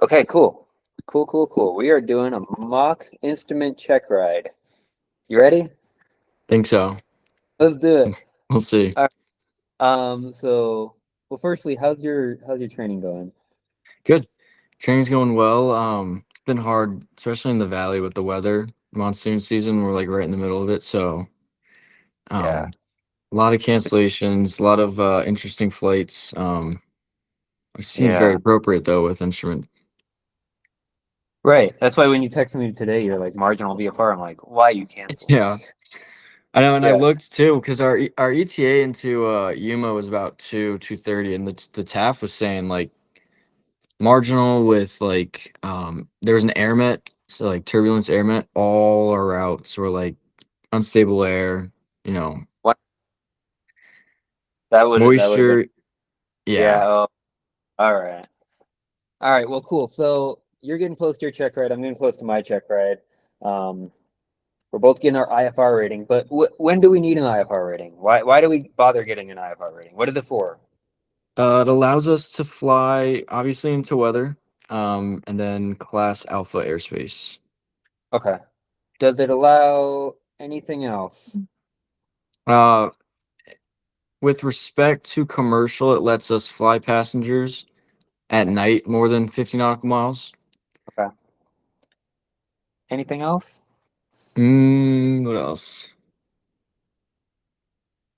Okay, cool. Cool. We are doing a mock instrument check ride. You ready? Think so. Let's do it. We'll see. All right. Well, firstly, how's your training going? Good. Training's going well. It's been hard, especially in the valley with the weather. Monsoon season, we're like right in the middle of it. So, Yeah. a lot of cancellations, a lot of interesting flights. It seems very Yeah. appropriate though with instrument. Right. That's why when you texted me today, you're like marginal VFR. I'm like, why you cancel? Yeah. I know, and I Yeah. looked too because our ETA into Yuma was about 2:30, and the TAF was saying like marginal with like there was an air met, so like turbulence air met, all our routes were like unstable air, you know, What? That would have been. moisture. Yeah. Yeah. Oh, all right. All right. Well, cool. So you're getting close to your check ride. I'm getting close to my check ride. Um, We're both getting our IFR rating, but when do we need an IFR rating? Why do we bother getting an IFR rating? What is it for? It allows us to fly obviously into weather, and then class alpha airspace. Okay. Does it allow anything else? Uh, with respect to commercial, it lets us fly passengers at night more than 50 nautical miles. Okay. Anything else? What else?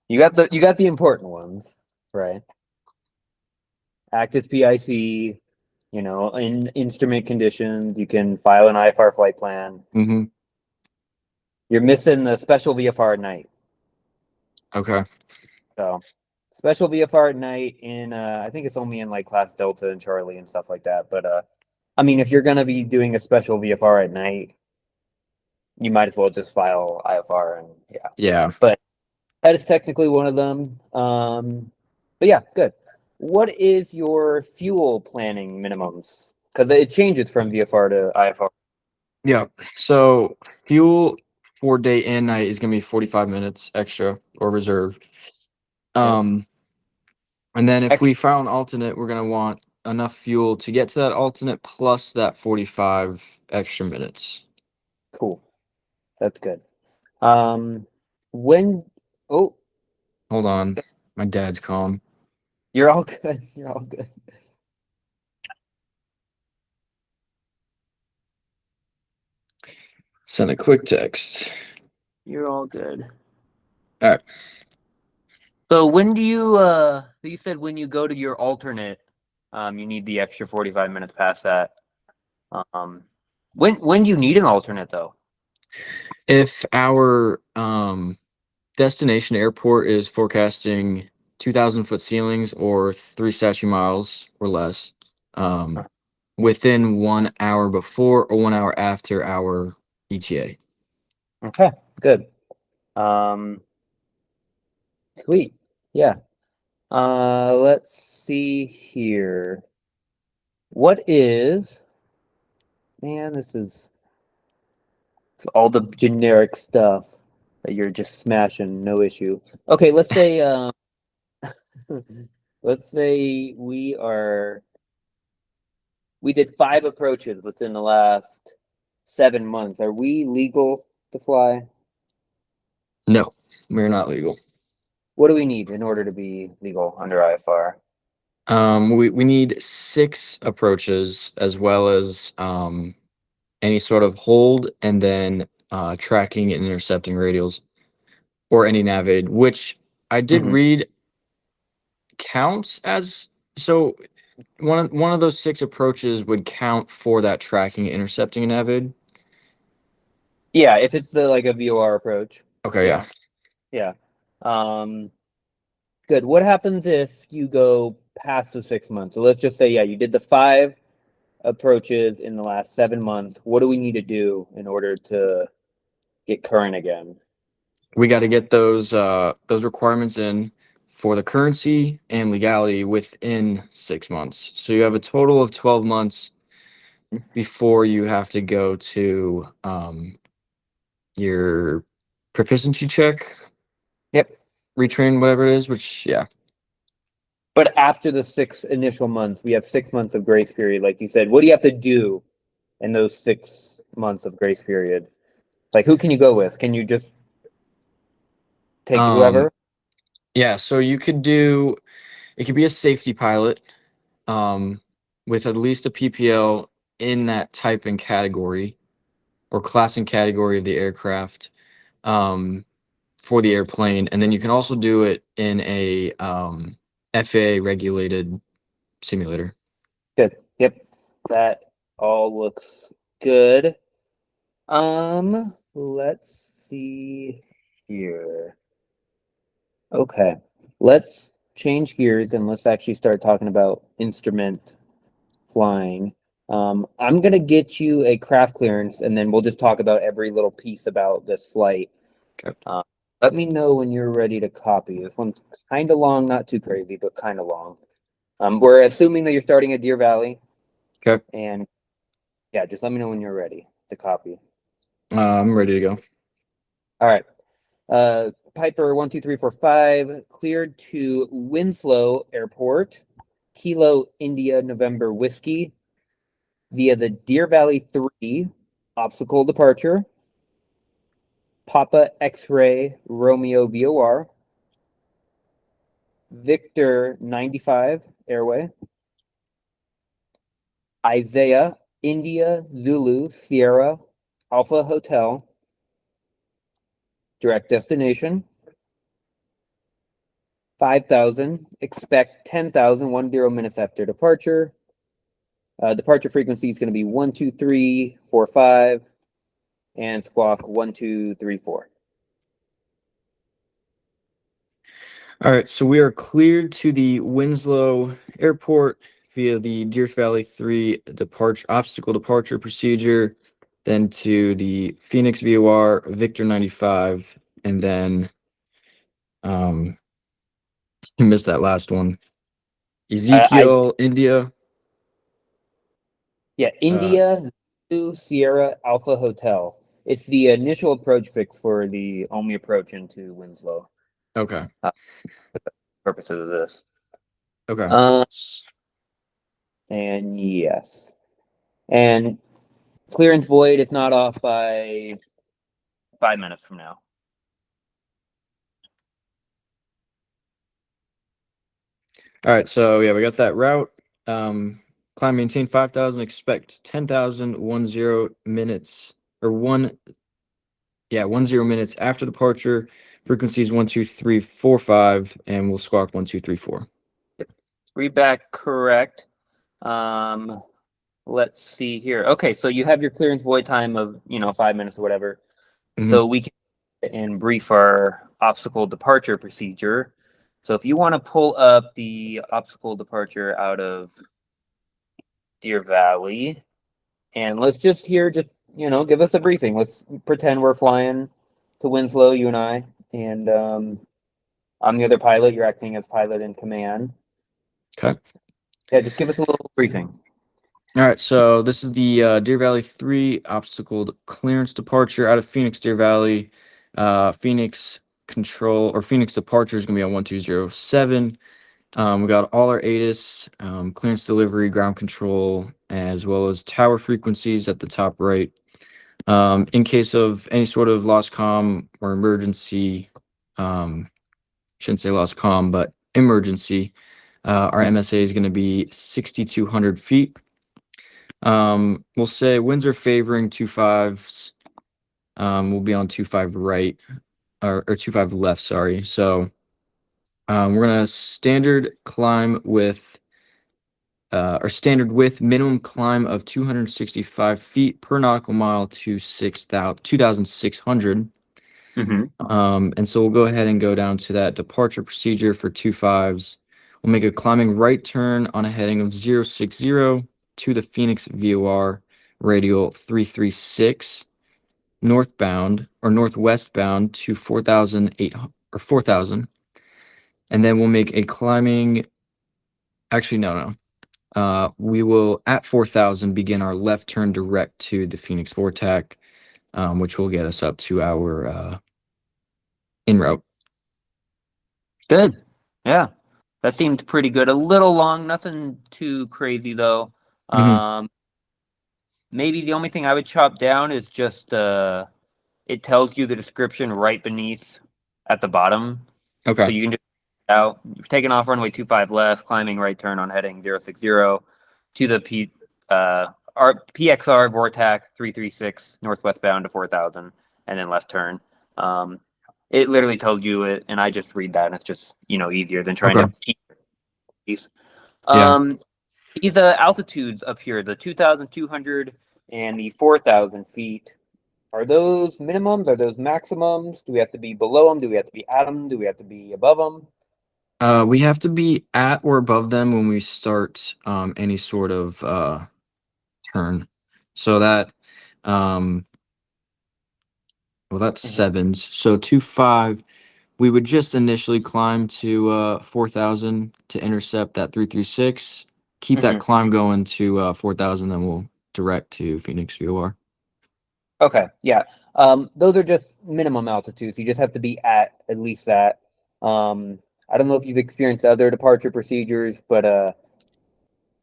You got the important ones, right? Active PIC, in instrument conditions, you can file an IFR flight plan. Mm-hmm. You're missing the special VFR at night. Okay. So special VFR at night in I think it's only in like class Delta and Charlie and stuff like that. But I mean if you're gonna be doing a special VFR at night, you might as well just file IFR and yeah. Yeah. But that is technically one of them. But yeah, good. What is your fuel planning minimums? Because it changes from VFR to IFR. Yeah. So fuel for day and night is gonna be 45 minutes extra or reserve. Yep. Um, and then if Extra, we found alternate, we're gonna want enough fuel to get to that alternate plus that 45 extra minutes. cool. That's good. Um, when oh, Hold on. My dad's calling. you're all good. You're all good. Send a quick text. You're all good. All right. So when do you said when you go to your alternate, you need the extra 45 minutes past that. Um, when do you need an alternate though? If our destination airport is forecasting 2,000-foot ceilings or 3 statute miles or less, within 1 hour before or 1 hour after our ETA. Okay, good. Um, Sweet. Yeah. Let's see here. What is, man, this is all the generic stuff that you're just smashing, no issue. Okay, let's say let's say we did 5 approaches within the last 7 months. Are we legal to fly? No, we're not legal. What do we need in order to be legal under IFR? We need 6 approaches as well as any sort of hold and then tracking and intercepting radials or any nav aid, which I did Mhm. read counts as so one of those 6 approaches would count for that tracking, intercepting, and nav aid. Yeah, if it's the like a VOR approach. Okay, Yeah. yeah. Yeah. Um, Good. What happens if you go past the 6 months? So let's just say, yeah, you did the 5 approaches in the last 7 months. What do we need to do in order to get current again? We got to get those requirements in for the currency and legality within 6 months. So you have a total of 12 months before you have to go to your proficiency check, Yep. retrain, whatever it is, which yeah. But after the 6 initial months, we have 6 months of grace period, like you said. What do you have to do in those 6 months of grace period? Like, who can you go with? Can you just take Um, whoever? yeah, so you could do it could be a safety pilot, um, with at least a PPL in that type and category or class and category of the aircraft, um, for the airplane, and then you can also do it in a FAA regulated simulator. Good. Yep. That all looks good. Let's see here. Okay. Let's change gears and let's actually start talking about instrument flying. I'm gonna get you a craft clearance and then we'll just talk about every little piece about this flight. Okay. Let me know when you're ready to copy. This one's kind of long, not too crazy, but kind of long. We're assuming that you're starting at Deer Valley, Okay. and yeah, just let me know when you're ready to copy. I'm ready to go. All right. Piper 12345 cleared to Winslow Airport, Kilo India November Whiskey via the Deer Valley 3 obstacle departure, Papa X-ray Romeo VOR, Victor 95 Airway, Isaiah India Zulu Sierra Alpha Hotel, direct destination, 5,000, expect 10,000, 10 minutes after departure. Departure frequency is going to be 12345 and squawk 1234. All right, so we are cleared to the Winslow Airport via the Deer Valley 3 departure obstacle departure procedure, then to the Phoenix VOR Victor 95, and then you missed that last one. Ezekiel India. Yeah, Uh, India Zulu Sierra Alpha Hotel. It's the initial approach fix for the only approach into Winslow. okay, Purposes of this. okay. And yes. And clearance void if not off by 5 minutes from now. All right, so yeah, we got that route. Climb maintain 5,000, expect 10,000, 10 minutes or 10 minutes after departure. Frequencies 12345, and we'll squawk 1234. Read back correct. Um, let's see here. Okay, so you have your clearance void time of 5 minutes or whatever. Mhm. So we can and brief our obstacle departure procedure. So if you want to pull up the obstacle departure out of Deer Valley, and let's just give us a briefing. Let's pretend we're flying to Winslow, you and I, and I'm the other pilot. You're acting as pilot in command. Okay. Yeah, just give us a little briefing. All right, so this is the Deer Valley 3 obstacle clearance departure out of Phoenix, Deer Valley. Phoenix control or Phoenix departure is going to be on 1207. We got all our ATIS, clearance delivery, ground control, as well as tower frequencies at the top right. In case of any sort of lost comm or emergency, shouldn't say lost comm, but emergency, our MSA is going to be 6,200 feet. We'll say winds are favoring 2.5s. We'll be on 2.5 right or 2.5 left, sorry. So we're gonna standard climb with or standard width minimum climb of 265 feet per nautical mile to 2,600. And so we'll go ahead and go down to that departure procedure for 2.5s. We'll make a climbing right turn on a heading of 060 to the Phoenix VOR radial 336 northbound or northwestbound to 4,800 or 4,000. And then we'll make a climbing. Actually, no. We will at 4,000 begin our left turn direct to the Phoenix Vortac, which will get us up to our en route. Good. Yeah. That seemed pretty good. A little long, nothing too crazy though. Hmm. Maybe the only thing I would chop down is just it tells you the description right beneath at the bottom. So Okay. you can just out taking off runway 25 left, climbing right turn on heading 060 to the PXR Vortac 336 northwest bound to 4000 and then left turn. It literally tells you it, and I just read that, and it's just easier than trying Okay. to keep these. Yeah. Um, these altitudes up here, the 2,200 and the 4,000 feet. Are those minimums? Are those maximums? Do we have to be below them? Do we have to be at them? Do we have to be above them? We have to be at or above them when we start any sort of turn. So that well, that's Mhm. sevens. So 2-5, we would just initially climb to 4,000 to intercept that 336. Keep that Mhm. climb going to 4,000, then we'll direct to Phoenix VOR. Okay, yeah. Those are just minimum altitudes. You just have to be at least that. I don't know if you've experienced other departure procedures, but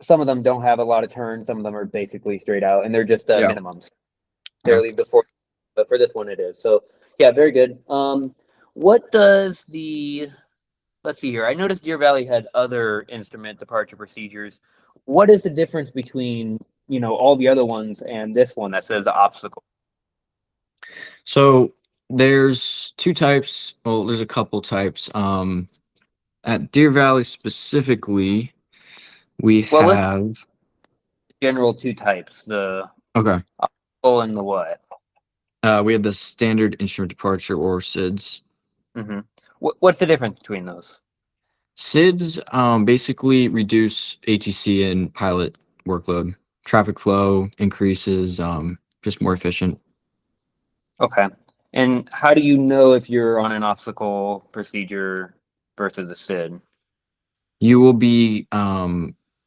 some of them don't have a lot of turns. Some of them are basically straight out, and they're just Yeah. minimums. Okay. Necessarily before, but for this one it is. So yeah, very good. What does the let's see here. I noticed Deer Valley had other instrument departure procedures. What is the difference between all the other ones and this one that says obstacle? So there's two types. Well, there's a couple types. At Deer Valley specifically, we Well, let's have. general two types: the Okay. obstacle and the what? We have the standard instrument departure or SIDS. Mm-hmm. What's the difference between those? SIDS basically reduce ATC and pilot workload. Traffic flow increases, just more efficient. Okay. And how do you know if you're on an obstacle procedure versus a SID? You will be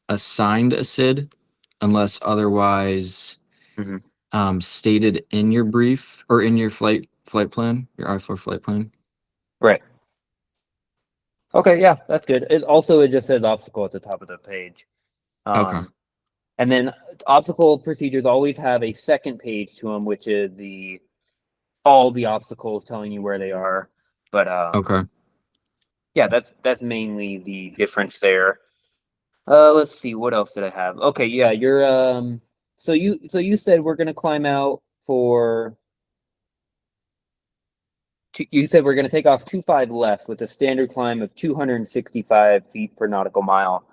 assigned a SID unless otherwise Mm-hmm. stated in your brief or in your flight plan, your IFR flight plan. Right. Okay, yeah, that's good. It just says obstacle at the top of the page. Okay. Um, and then obstacle procedures always have a second page to them, which is the all the obstacles telling you where they are. But Okay. yeah, that's mainly the difference there. Let's see, what else did I have? Okay, yeah, you're so you said we're gonna climb out for you said we're gonna take off 25 left with a standard climb of 265 feet per nautical mile.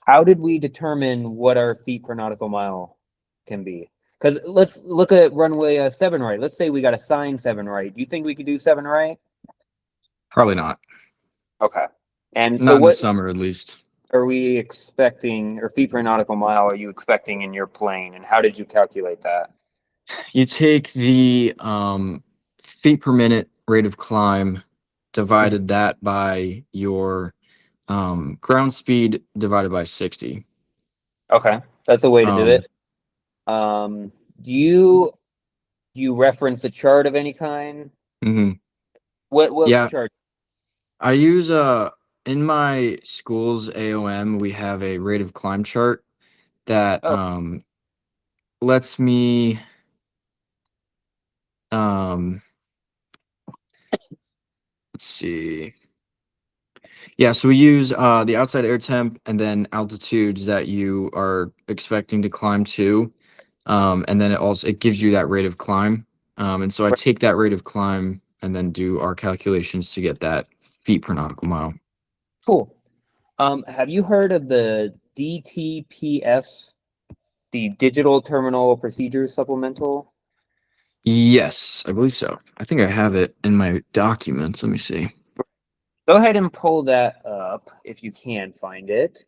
How did we determine what our feet per nautical mile can be? Because let's look at runway 7 right. Let's say we got a sign 7 right. Do you think we could do 7 right? Probably not. Okay. And so Not in the what summer, at least. are we expecting, or feet per nautical mile are you expecting in your plane, and how did you calculate that? You take the feet per minute rate of climb, Mhm. divided that by your ground speed divided by 60. Okay, that's a way to do Um, it. Um, do you reference a chart of any kind? mhm. What Yeah, chart? I use in my school's AOM, we have a rate of climb chart that Oh, lets me um let's see. Yeah, so we use the outside air temp and then altitudes that you are expecting to climb to. And then it gives you that rate of climb. And so I right, take that rate of climb and then do our calculations to get that feet per nautical mile. cool. Have you heard of the DTPS, the Digital Terminal Procedures Supplemental? Yes, I believe so. I think I have it in my documents. Let me see. Go ahead and pull that up if you can find it.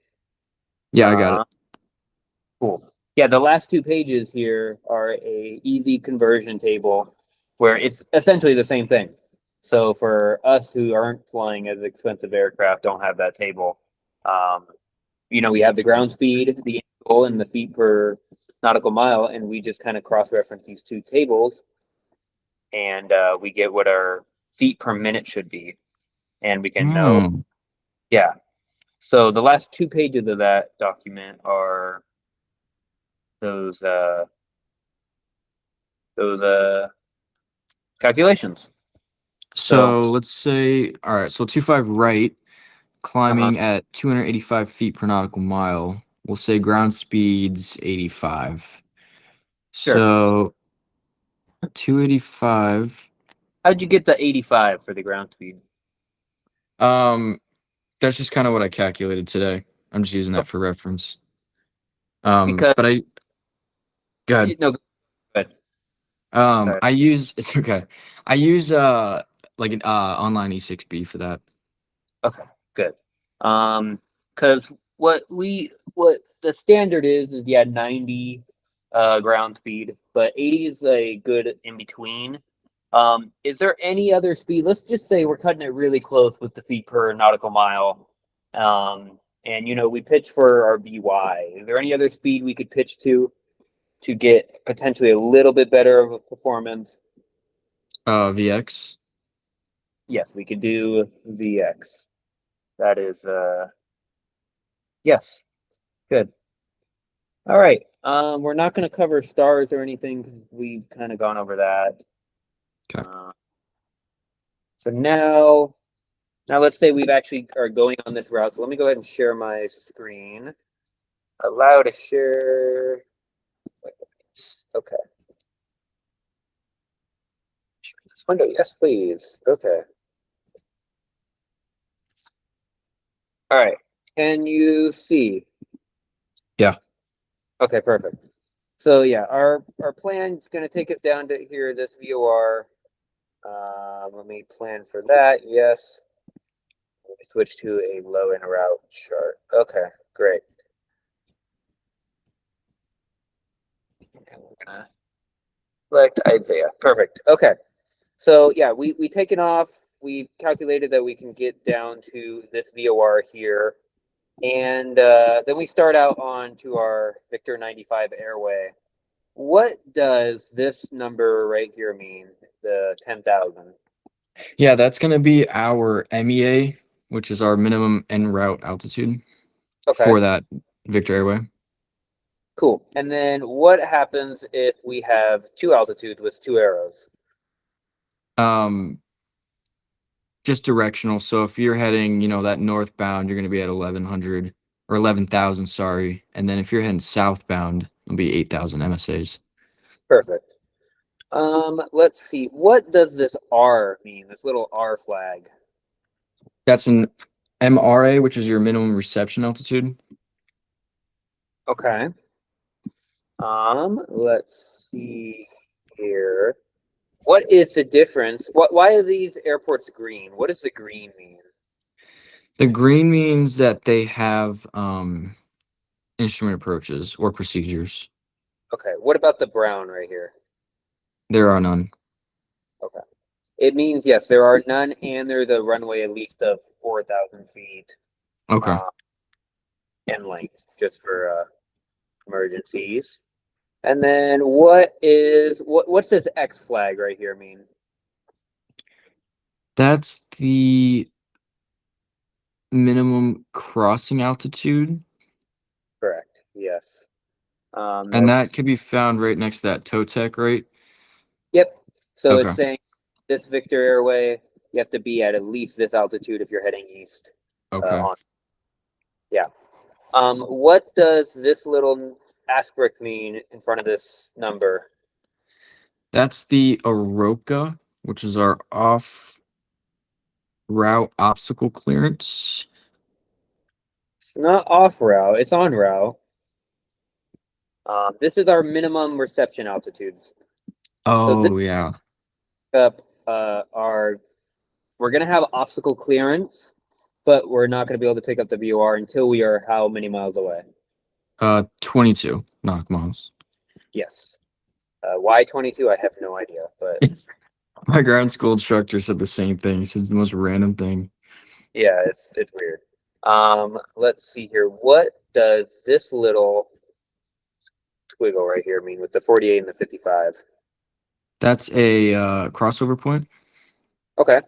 Yeah, I got Uh, it. Cool. Yeah, the last two pages here are a easy conversion table where it's essentially the same thing. So for us who aren't flying as expensive aircraft, don't have that table. Um, we have the ground speed, the angle, and the feet per nautical mile, and we just kind of cross-reference these two tables, and we get what our feet per minute should be, and we can know. Hmm. Yeah. So the last 2 pages of that document are those calculations. So So let's say, all right, so 25 right, climbing at 285 feet per nautical mile. We'll say ground speed's 85. sure. So 285. How'd you get the 85 for the ground speed? Um, that's just kind of what I calculated today. I'm just using that for reference. Because But go ahead. no, go ahead. Sorry. I use it's okay. I use like an online E6B for that. Okay, good. Because what the standard is yeah 90 ground speed, but 80 is a good in between. Is there any other speed? Let's just say we're cutting it really close with the feet per nautical mile. And we pitch for our VY. Is there any other speed we could pitch to get potentially a little bit better of a performance? VX. Yes, we could do VX. That is yes, good. All right. We're not going to cover stars or anything because we've kind of gone over that. Okay. So now let's say we've actually are going on this route. So let me go ahead and share my screen. Allow to share. Okay. Share this window. Yes, please. Okay. All right. Can you see? Yeah. Okay, perfect. So yeah, our plan is going to take us down to here, this VOR. Let me plan for that. Yes. Let me switch to a low and route chart. Okay, great. And we're gonna select Isaiah. Perfect. Okay. So yeah, we taken off. We've calculated that we can get down to this VOR here. And then we start out on to our Victor 95 airway. What does this number right here mean? The 10,000. Yeah, that's gonna be our MEA, which is our minimum en route altitude Okay, for that Victor Airway. cool. And then what happens if we have two altitudes with two arrows? Um, just directional. So if you're heading, that northbound, you're gonna be at 1100 or 11,000, sorry. And then if you're heading southbound, it'll be 8,000 MSAs. Perfect. Let's see. What does this R mean? This little R flag. That's an MRA, which is your minimum reception altitude. Okay. Let's see here. What is the difference? Why are these airports green? What does the green mean? The green means that they have instrument approaches or procedures. Okay. What about the brown right here? There are none. Okay. It means yes, there are none, and they're the runway at least of 4,000 feet Okay. in length, just for emergencies. And then what's this X flag right here mean? That's the minimum crossing altitude. Correct. Yes. And that That's could be found right next to that toe tech, right? yep. So it's Okay. saying this Victor Airway, you have to be at least this altitude if you're heading east. Okay. Yeah. What does this little asterisk mean in front of this number? That's the Aroka, which is our off route obstacle clearance. It's not off route, it's on route. This is our minimum reception altitudes. So this Oh, yeah. up we're gonna have obstacle clearance, but we're not gonna be able to pick up the VOR until we are how many miles away? 22 knock miles. Yes. Why 22? I have no idea, but My ground school instructor said the same thing. He says the most random thing. yeah, it's weird. Let's see here. What does this little squiggle right here mean with the 48 and the 55? That's a crossover point. Okay.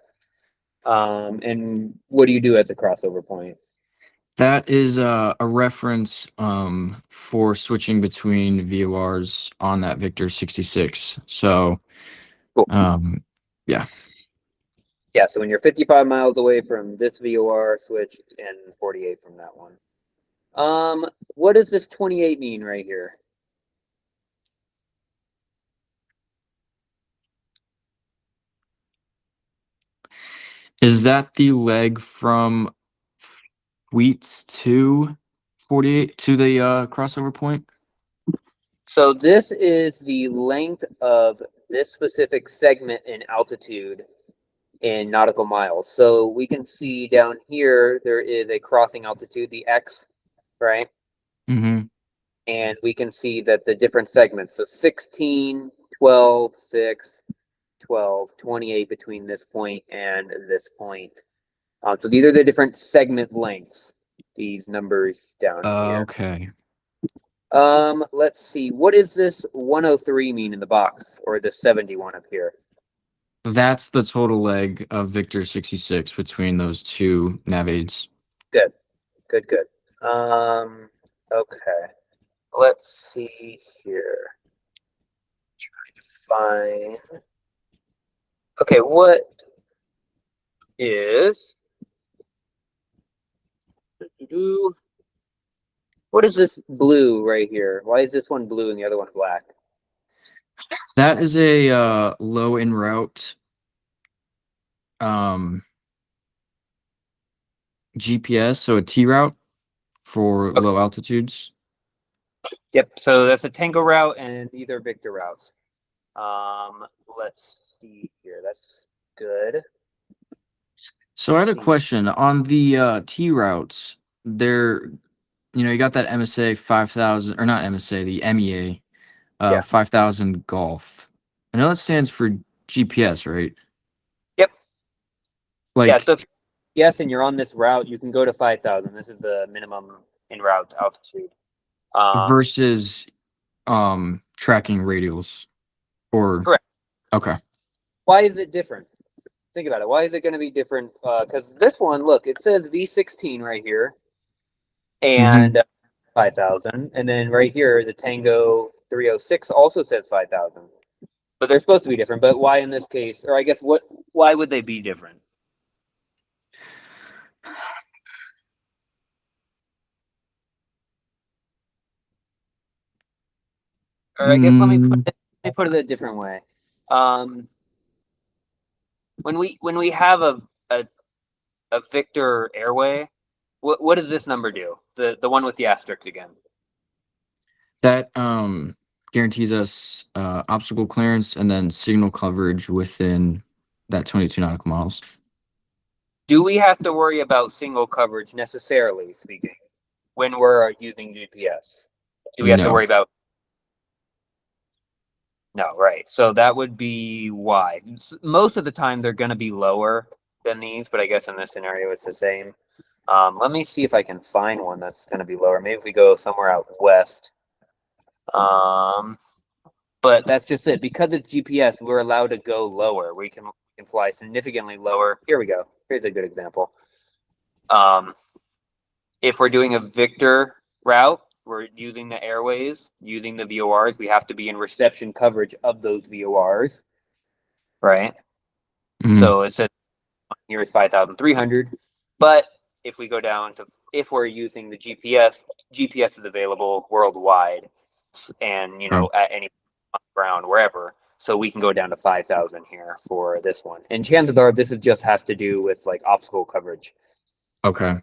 And what do you do at the crossover point? That is a reference for switching between VORs on that Victor 66. So Cool. yeah. Yeah, so when you're 55 miles away from this VOR switched and 48 from that one. What does this 28 mean right here? Is that the leg from Wheats to 48 to the crossover point? So this is the length of this specific segment in altitude in nautical miles. So we can see down here, there is a crossing altitude, the X, right? Mm-hmm. And we can see that the different segments, so 16, 12, 6, 12, 28 between this point and this point. So these are the different segment lengths, these numbers down here. Okay. Let's see. What does this 103 mean in the box, or the 71 up here? That's the total leg of Victor 66 between those two nav aids. Good, good, good. Okay. Let's see here. Trying to find. Okay, what is? What is this blue right here? Why is this one blue and the other one black? That is a low en route um, GPS, so a T route for Okay. low altitudes. Yep. So that's a Tango route, and these are Victor routes. Let's see here. That's good. So I had a See. question on the T routes. There, you got that MSA 5000, or not MSA, the MEA Yeah. 5000 Golf. I know that stands for GPS, right? Yep. Yeah. Like So if yes, and you're on this route, you can go to 5,000. This is the minimum in route altitude. versus tracking radials or Correct. okay. Why is it different? Think about it. Why is it going to be different? Because this one, look, it says V16 right here, Mm-hmm. and 5,000, and then right here, the Tango 306 also says 5,000. But they're supposed to be different. But why in this case? Or I guess what? Why would they be different? Or I guess Mm, let me put it a different way. Um, when we have a Victor airway, what does this number do? The one with the asterisk again. that guarantees us obstacle clearance and then signal coverage within that 22 nautical miles. Do we have to worry about single coverage necessarily speaking when we're using GPS? Do we have to No. worry about? No, right. So that would be why. Most of the time they're going to be lower than these, but I guess in this scenario it's the same. Let me see if I can find one that's going to be lower. Maybe if we go somewhere out west. Um, but that's just it. Because it's GPS, we're allowed to go lower. We can fly significantly lower. Here we go. Here's a good example. Um, if we're doing a Victor route, we're using the airways, using the VORs. We have to be in reception coverage of those VORs, right? Mhm. So it says here is 5,300. But if we go down to, if we're using the GPS is available worldwide and, Okay. at any ground, wherever. So we can go down to 5,000 here for this one. And chances are this is just has to do with like obstacle coverage. Okay.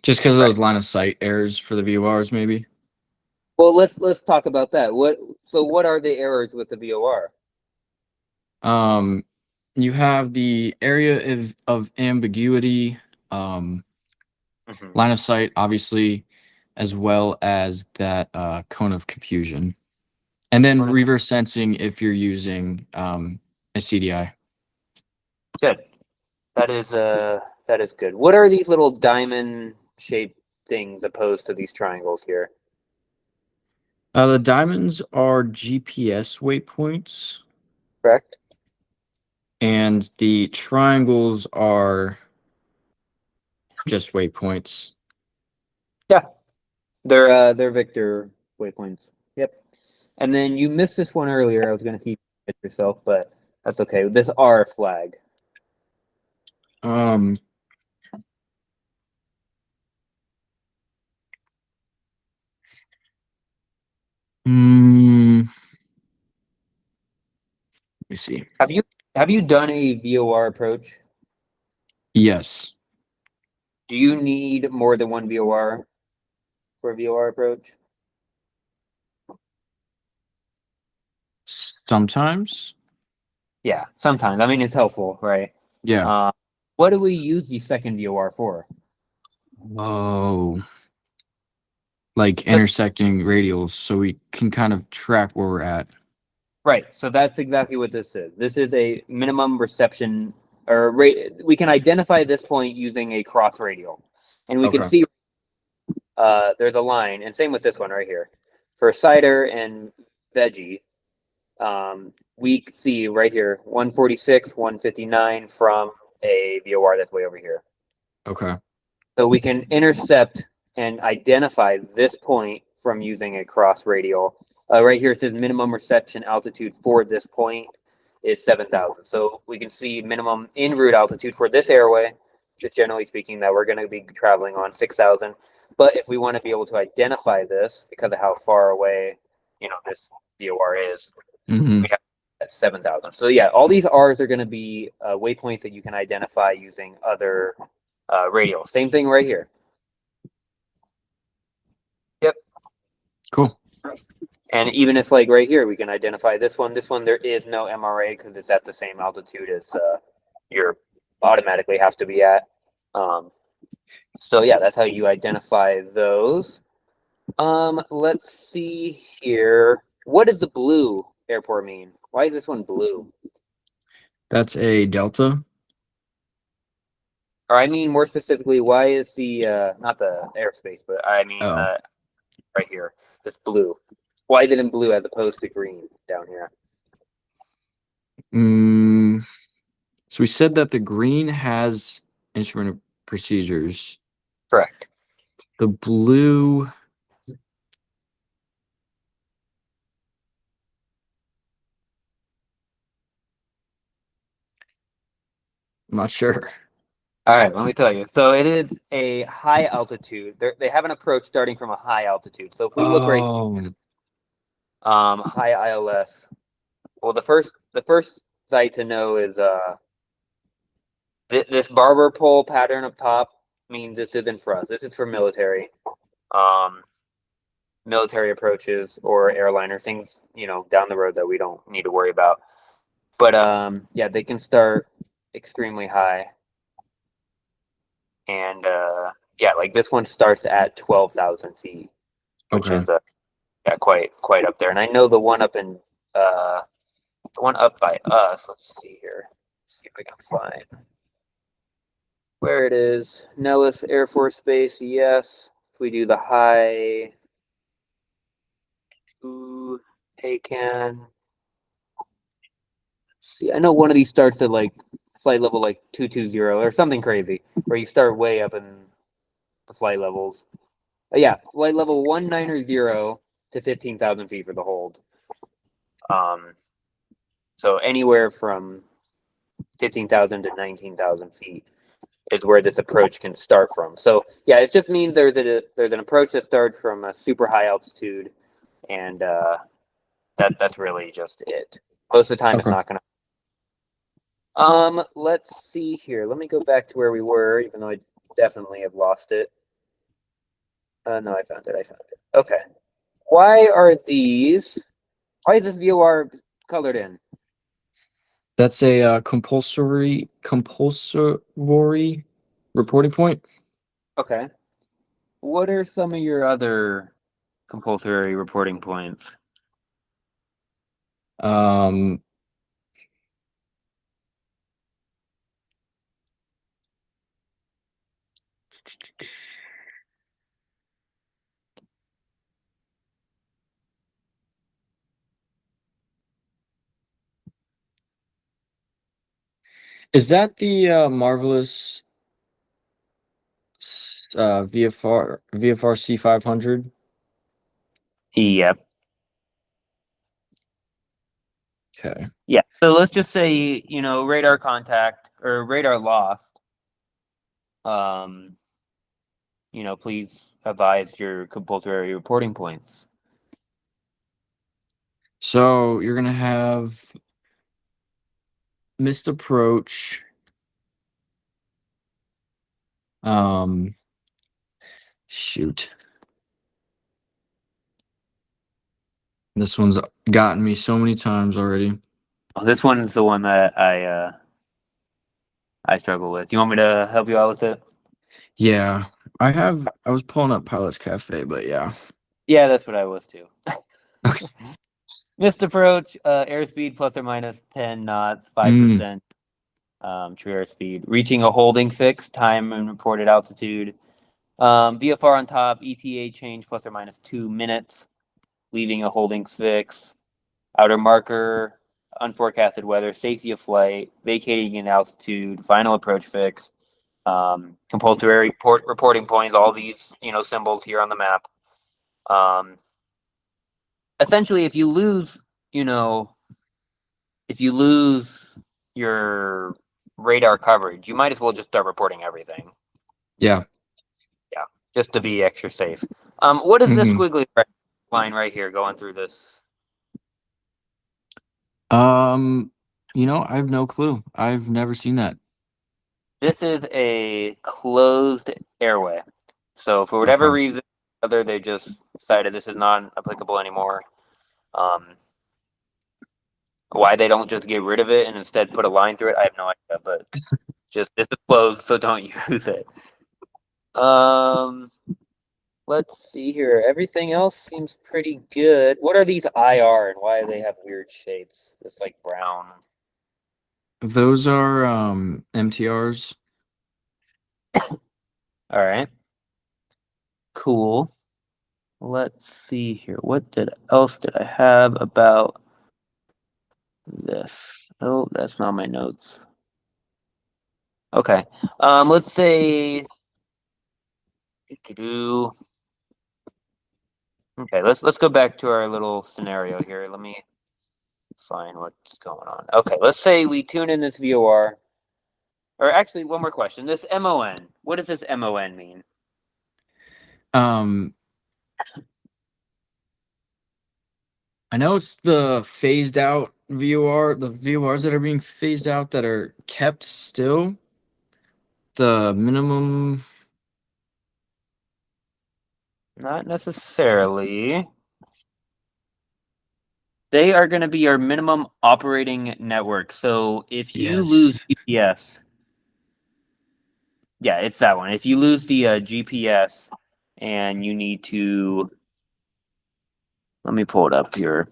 Just because of Right. those line of sight errors for the VORs, maybe. Well, let's talk about that. What are the errors with the VOR? Um, you have the area of ambiguity, um, Mm-hmm. line of sight, obviously, as well as that cone of confusion. And then reverse sensing if you're using a CDI. Good. That is good. What are these little diamond shaped things opposed to these triangles here? The diamonds are GPS waypoints, Correct? and the triangles are just waypoints. They're Victor waypoints. Yep. And then you missed this one earlier. I was gonna see you hit yourself, but that's okay. This R flag. Um, let me see. Have you done a VOR approach? Yes, Do you need more than one VOR for a VOR approach? sometimes. Yeah, sometimes. I mean, it's helpful, right? Yeah. Uh, what do we use the second VOR for? Oh, like So- intersecting radials, so we can kind of track where we're at. right. So that's exactly what this is. This is a minimum reception, or we can identify this point using a cross radial, and we can Okay. see there's a line, and same with this one right here. For cider and veggie, we see right here 146, 159 from a VOR that's way over here. Okay. So we can intercept and identify this point from using a cross radial. Right here it says minimum reception altitude for this point is 7,000. So we can see minimum en route altitude for this airway, just generally speaking, that we're going to be traveling on 6,000. But if we want to be able to identify this because of how far away, this VOR is, Mm-hmm. we have at 7,000. So yeah, all these R's are going to be waypoints that you can identify using other radial. Same thing right here. Yep. Cool. And even if like right here, we can identify this one. This one, there is no MRA because it's at the same altitude as you're automatically have to be at. So yeah, that's how you identify those. Let's see here. What does the blue airport mean? Why is this one blue? That's a delta. Or I mean more specifically, why is the not the airspace, but I mean Oh. right here, this blue. Why is it in blue as opposed to green down here? So we said that the green has instrument procedures. Correct. The blue, I'm not sure. All right, let me tell you. So it is a high altitude. They have an approach starting from a high altitude. So if we look right, Oh, high ILS. Well, the first site to know is this barber pole pattern up top means this isn't for us. This is for military, um, military approaches or airliner things. Down the road that we don't need to worry about. But yeah, they can start extremely high, and yeah, like this one starts at 12,000 feet, which okay. is yeah, quite up there. And I know the one up by us. Let's see here. See if I can find where it is. Nellis Air Force Base. Yes. If we do the high, ooh, ACAN. See, I know one of these starts at like flight level like 220 or something crazy, where you start way up in the flight levels. Yeah, flight level 190 to 15,000 feet for the hold. So anywhere from 15,000 to 19,000 feet is where this approach can start from. So yeah, it just means there's an approach that starts from a super high altitude, and that's really just it. Most of the time, it's Okay. not gonna. Let's see here. Let me go back to where we were, even though I definitely have lost it. No, I found it. Okay. Why are these? Why is this VOR colored in? That's a compulsory reporting point. Okay. What are some of your other compulsory reporting points? Um, is that the marvelous VFR C500? Yep. Okay. Yeah. So let's just say, radar contact or radar lost. Please advise your compulsory reporting points. So you're gonna have missed approach. Shoot. This one's gotten me so many times already. Oh, this one's the one that I struggle with. You want me to help you out with it? Yeah, I was pulling up Pilot's Cafe, but yeah. Yeah, that's what I was too. Okay. Missed approach, airspeed plus or minus 10 knots, 5%. True airspeed. Reaching a holding fix, time and reported altitude. VFR on top, ETA change plus or minus 2 minutes. Leaving a holding fix. Outer marker, unforecasted weather, safety of flight, vacating an altitude, final approach fix. Compulsory reporting points, all these, symbols here on the map. Essentially, if you lose, your radar coverage, you might as well just start reporting everything. Yeah. Yeah, just to be extra safe. What is this Mhm. squiggly line right here going through this? I have no clue. I've never seen that. This is a closed airway. So for whatever Okay. reason, other they just decided this is not applicable anymore. Why they don't just get rid of it and instead put a line through it, I have no idea. But just this is closed, so don't use it. Let's see here. Everything else seems pretty good. What are these IR and why do they have weird shapes? It's like brown. Those are MTRs. All right. Cool. Let's see here. What else did I have about this? Oh, that's not my notes. Okay. Let's say okay, let's go back to our little scenario here. Let me find what's going on. Okay, let's say we tune in this VOR. Or actually, one more question. This MON. What does this MON mean? Um, I know it's the phased out VOR, the VORs that are being phased out that are kept still. The minimum. Not necessarily. They are going to be our minimum operating network. So if you lose Yes. GPS, yeah, it's that one. If you lose the GPS and you need to, let me pull it up here.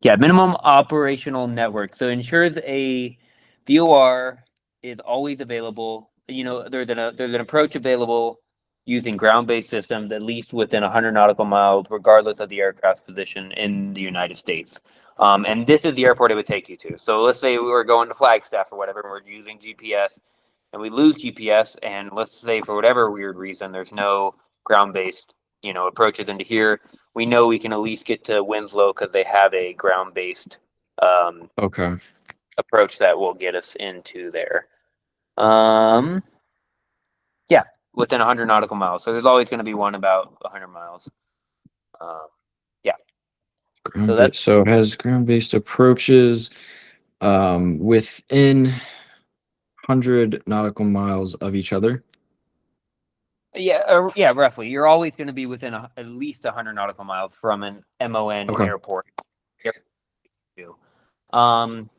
Yeah, minimum operational network. So ensures a VOR is always available. There's an approach available using ground-based systems at least within 100 nautical miles, regardless of the aircraft's position in the United States. And this is the airport it would take you to. So let's say we were going to Flagstaff or whatever, and we're using GPS, and we lose GPS, and let's say for whatever weird reason, there's no ground-based, approaches into here. We know we can at least get to Winslow because they have a ground-based Okay. approach that will get us into there. Yeah, within 100 nautical miles. So there's always going to be one about 100 miles. Yeah. So that's So it has ground-based approaches within 100 nautical miles of each other. yeah, roughly. You're always going to be within at least 100 nautical miles from an MON Okay. airport. Um.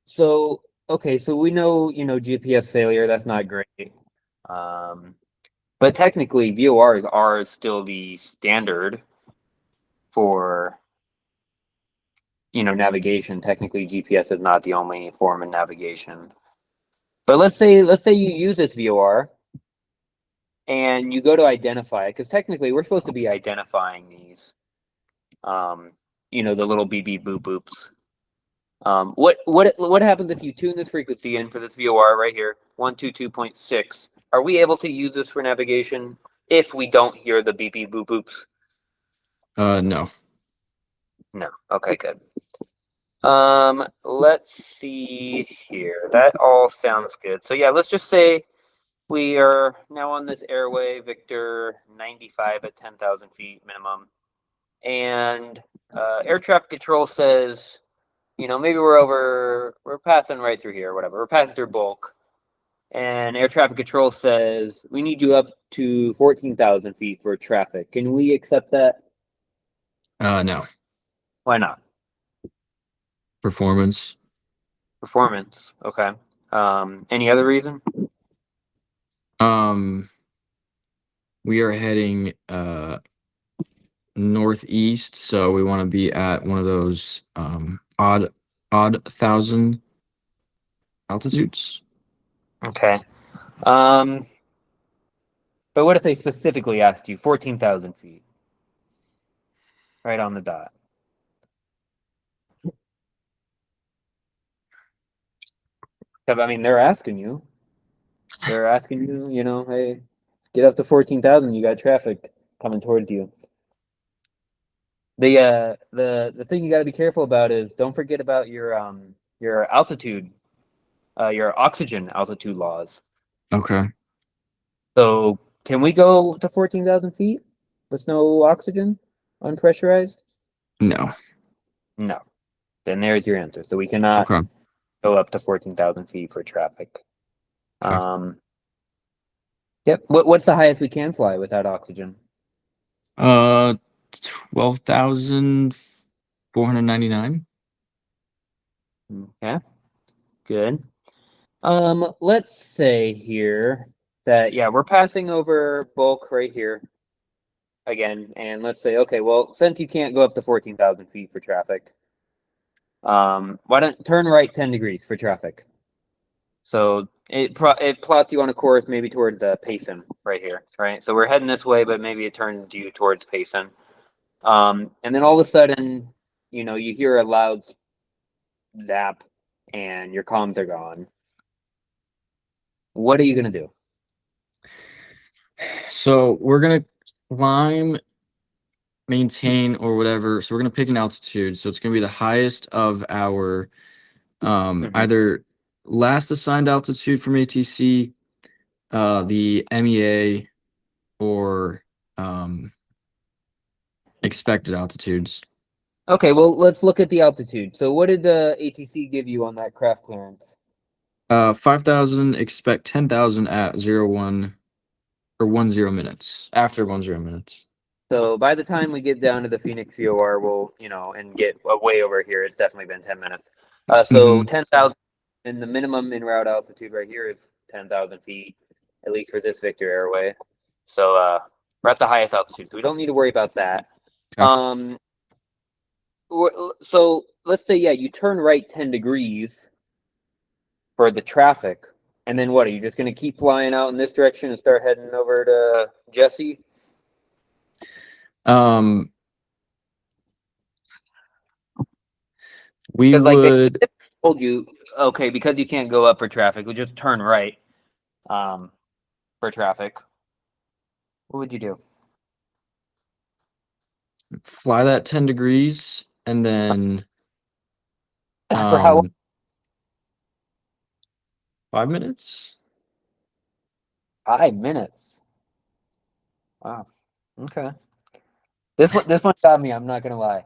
So okay, so we know GPS failure. That's not great. Um. But technically, VORs are still the standard for navigation. Technically, GPS is not the only form of navigation. But let's say you use this VOR and you go to identify it, because technically we're supposed to be identifying these, the little beep beep boop boops. What happens if you tune this frequency in for this VOR right here, 122.6? Are we able to use this for navigation? if we don't hear the beep beep boop boops? No. No. Okay, good. Let's see here. That all sounds good. So yeah, let's just say we are now on this airway, Victor 95 at 10,000 feet minimum. And air traffic control says, maybe we're passing right through here, or whatever. We're passing through bulk. And air traffic control says we need you up to 14,000 feet for traffic. Can we accept that? No. Why not? Performance. Performance. Okay. Any other reason? We are heading northeast, so we want to be at one of those odd 1,000 altitudes. Okay. But what if they specifically asked you 14,000 feet? Right on the dot. I mean, they're asking you. They're asking you, hey, get up to 14,000. You got traffic coming towards you. The thing you got to be careful about is don't forget about your altitude, your oxygen altitude laws. Okay. So can we go to 14,000 feet with no oxygen, unpressurized? No. No. Then there's your answer. So we cannot Okay. go up to 14,000 feet for traffic. Okay. Yep. What's the highest we can fly without oxygen? 12,499. Okay. Good. Let's say here that we're passing over bulk right here again, and let's say, okay, well, since you can't go up to 14,000 feet for traffic, why don't turn right 10 degrees for traffic? So it plots you on a course maybe towards Payson right here, right? So we're heading this way, but maybe it turns you towards Payson. And then all of a sudden, you hear a loud zap, and your comms are gone. What are you gonna do? So we're gonna climb, maintain, or whatever. So we're gonna pick an altitude. So it's gonna be the highest of our either last assigned altitude from ATC, the MEA, or expected altitudes. Okay, well, let's look at the altitude. So what did the ATC give you on that craft clearance? 5,000, expect 10,000 at 01 or 10 minutes, after 10 minutes. So by the time we get down to the Phoenix VOR, we'll, and get way over here, it's definitely been 10 minutes. So 10,000, and the minimum in route altitude right here is 10,000 feet, at least for this Victor Airway. So we're at the highest altitude, so we don't need to worry about that. Okay. So let's say, you turn right 10 degrees for the traffic, and then what, are you just going to keep flying out in this direction and start heading over to Jesse? We would. They told you, okay, because you can't go up for traffic, we just turn right for traffic. What would you do? Fly that 10 degrees and then For how long? 5 minutes. 5 minutes. Wow. Okay. This one got me, I'm not gonna lie.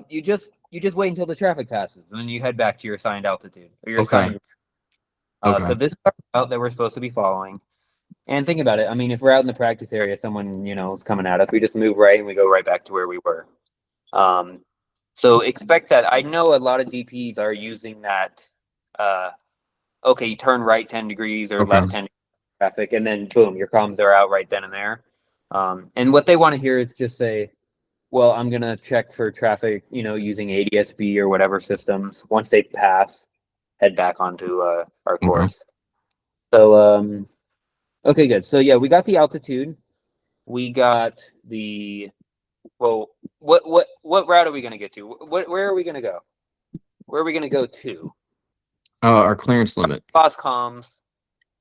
You just wait until the traffic passes, and then you head back to your assigned altitude or your Okay. assigned. Okay. So this is our route that we're supposed to be following. And think about it. I mean, if we're out in the practice area, someone is coming at us, we just move right and we go right back to where we were. So expect that. I know a lot of DPs are using that. Okay, you turn right 10 degrees or left 10 degrees traffic, and then boom, your comms are out right then and there. And what they want to hear is just say, well, I'm gonna check for traffic, using ADSB or whatever systems. Once they pass, head back onto our course. So okay, good. So we got the altitude. We got the what route are we gonna get to? Where are we gonna go? Where are we gonna go to? Our clearance limit. Boss comms.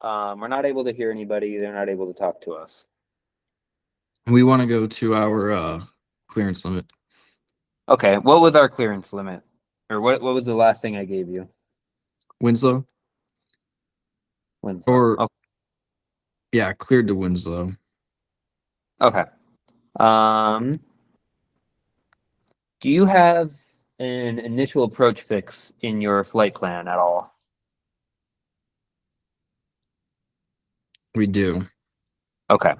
We're not able to hear anybody. They're not able to talk to us. We want to go to our clearance limit. Okay, what was our clearance limit? Or what was the last thing I gave you? Winslow? Winslow. Or yeah, cleared to Winslow. Okay. Um, do you have an initial approach fix in your flight plan at all? We do. Okay.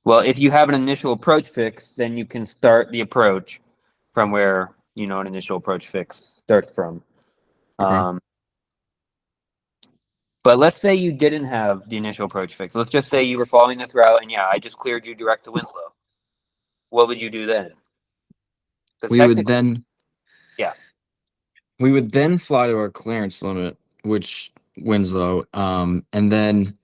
Well, if you have an initial approach fix, then you can start the approach from where, an initial approach fix starts from. Okay. But let's say you didn't have the initial approach fix. Let's just say you were following this route and I just cleared you direct to Winslow. What would you do then? Because We would technically, then yeah. we would then fly to our clearance limit, which Winslow, and then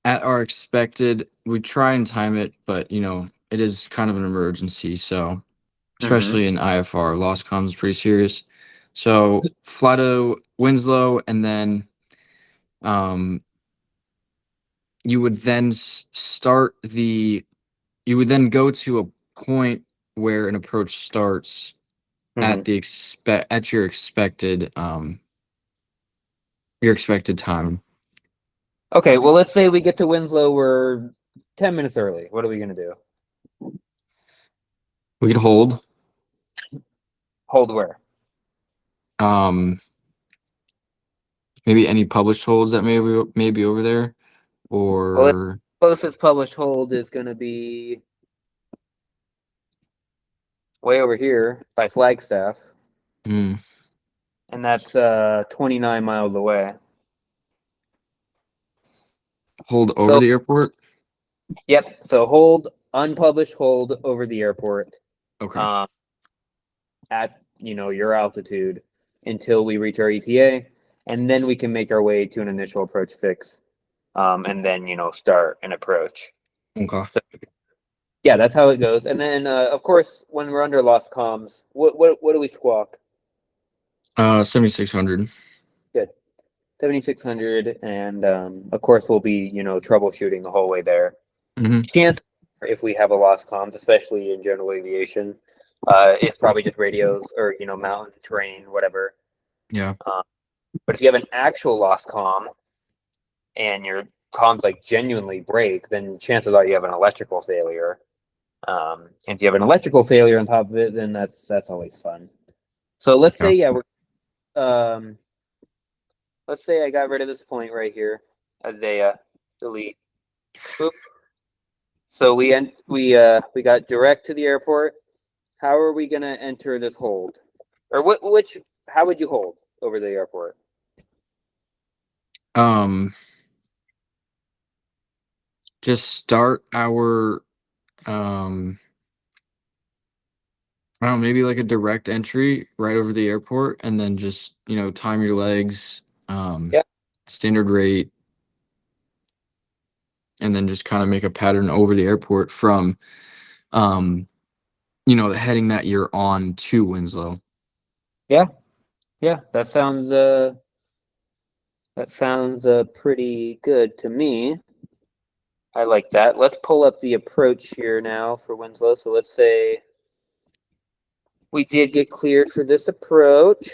at our expected, we try and time it, but it is kind of an emergency, so Mm-hmm. especially in IFR, lost comms is pretty serious. So fly to Winslow, and then um you would then start you would then go to a point where an approach starts Mm-hmm. at your expected time. Okay, well, let's say we get to Winslow, we're 10 minutes early. What are we going to do? We could hold. Hold where? Um, maybe any published holds that maybe over there, Well, the or closest published hold is going to be way over here by Flagstaff, hmm, and that's 29 miles away. hold over So, the airport. yep. So hold, unpublished hold over the airport Okay. um, at, your altitude until we reach our ETA, and then we can make our way to an initial approach fix, and then, start an approach. Okay. So, yeah, that's how it goes. And then, of course, when we're under lost comms, what do we squawk? 7600. Good. 7600, and of course we'll be troubleshooting the whole way there. Mm-hmm. Chance if we have a lost comms, especially in general aviation, it's probably just radios or mountain terrain, whatever. Yeah. But if you have an actual lost comm and your comms like genuinely break, then chances are you have an electrical failure. And if you have an electrical failure on top of it, then that's always fun. So let's Yeah. say um let's say I got rid of this point right here, Isaiah, delete. Boop. So we got direct to the airport. How are we gonna enter this hold? Or how would you hold over the airport? Um, just start our I don't know, maybe like a direct entry right over the airport, and then just time your legs, Yeah. standard rate, and then just kind of make a pattern over the airport from um the heading that you're on to Winslow. Yeah. Yeah. That sounds pretty good to me. I like that. Let's pull up the approach here now for Winslow. So let's say we did get cleared for this approach,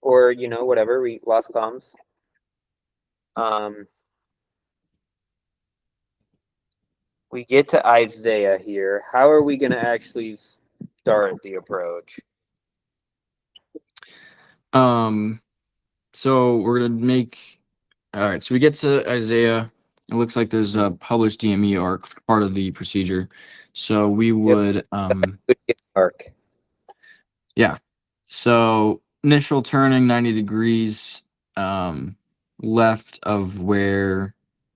or whatever, we lost comms. Um, we get to Isaiah here. How are we gonna actually start the approach? So we're gonna make all right. So we get to Isaiah. It looks like there's a published DME arc part of the procedure. So we Yep. would Arc. yeah. So initial turning 90 degrees left of where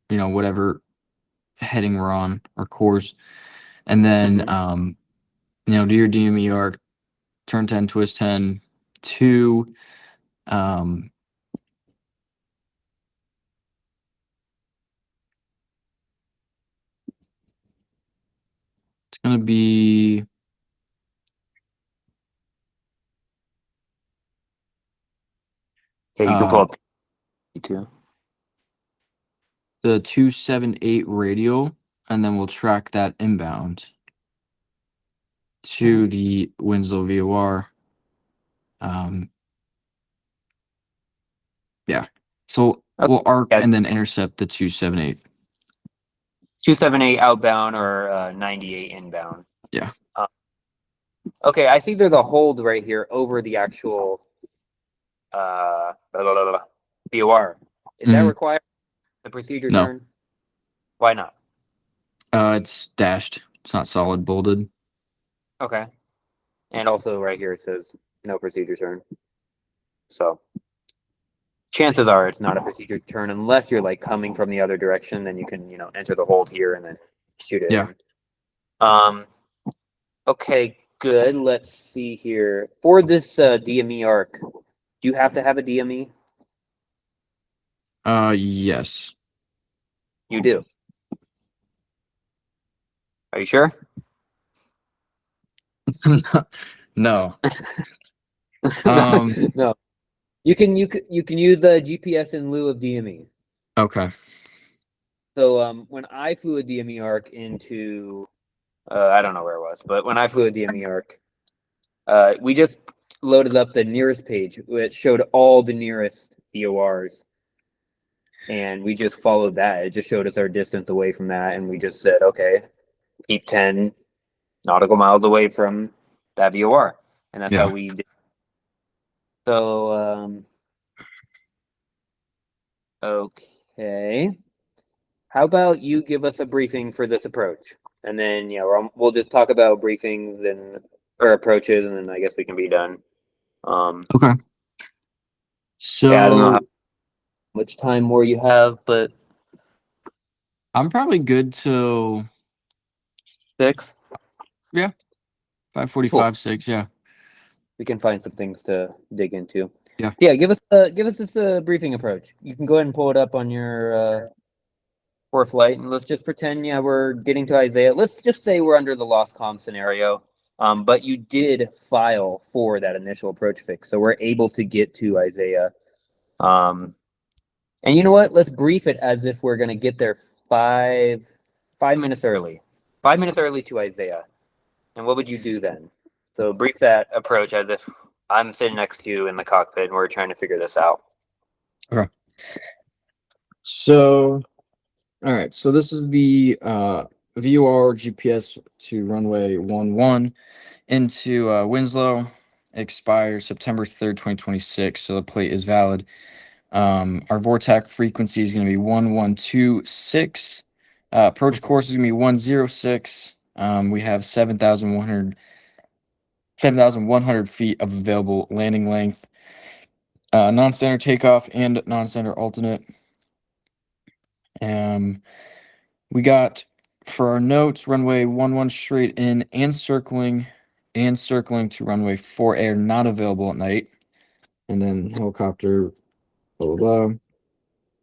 whatever heading we're on or course, and then Mm-hmm. do your DME arc, turn 10, twist 10 to um it's gonna be Yeah, you can pull uh up too. the 278 radial, and then we'll track that inbound to the Winslow VOR. Yeah. So we'll arc Yes. and then intercept the 278. 278 outbound or 98 inbound. Yeah. Okay, I see there's a hold right here over the actual BOR. Is that Mhm. required? The procedure No. turn? Why not? It's dashed. It's not solid bolded. Okay. And also right here it says no procedure turn. So chances are it's not a procedure turn unless you're like coming from the other direction, then you can, enter the hold here and then shoot it Yeah. in. Okay, good. Let's see here. For this DME arc, do you have to have a DME? Yes. You do. Are you sure? No. Um, No. You can use the GPS in lieu of DME. okay. So when I flew a DME arc into I don't know where it was, but when I flew a DME arc, we just loaded up the nearest page, which showed all the nearest VORs, and we just followed that. It just showed us our distance away from that, and we just said, okay, keep 10 nautical miles away from that VOR, and that's how Yeah. we did. So okay. How about you give us a briefing for this approach, and then we'll just talk about briefings and or approaches, and then I guess we can be done. Okay. Yeah, I don't know how So much time more you have, but I'm probably good till 6. 5:45, Cool. 6. Yeah. We can find some things to dig into. Yeah. Yeah, give us this briefing approach. You can go ahead and pull it up on your for flight, and let's just pretend we're getting to Isaiah. Let's just say we're under the lost comm scenario. But you did file for that initial approach fix, so we're able to get to Isaiah. And you know what? Let's brief it as if we're gonna get there 5 minutes early. 5 minutes early to Isaiah. And what would you do then? So brief that approach as if I'm sitting next to you in the cockpit and we're trying to figure this out. Okay. So, all right. So this is the VOR GPS to runway 11 into Winslow. Expires September 3rd, 2026. So the plate is valid. Our VORTAC frequency is going to be 1126. Approach course is going to be 106. We have 7,100 feet of available landing length. Non-standard takeoff and non-standard alternate. We got for our notes runway 11 straight in and circling to runway 4 air not available at night, and then helicopter blah blah blah.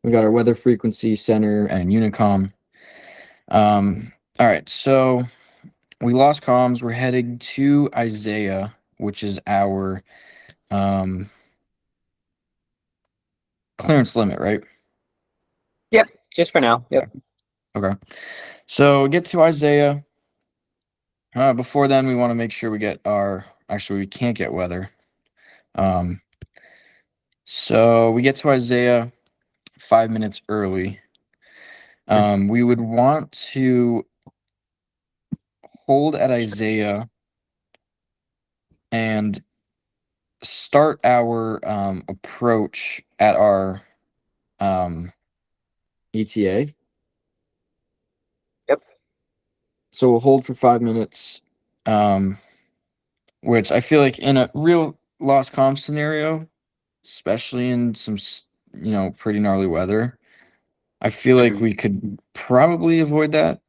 We got our weather frequency center and Unicom. All right, so we lost comms. We're heading to Isaiah, which is our clearance limit, right? Yep, just for now. Yep. Okay. So get to Isaiah. Before then, we want to make sure we get our. Actually, we can't get weather. So we get to Isaiah 5 minutes early. We would want to hold at Isaiah and start our approach at our ETA. Yep. So we'll hold for 5 minutes, which I feel like in a real lost comm scenario, especially in some, pretty gnarly weather, I feel like we could probably avoid that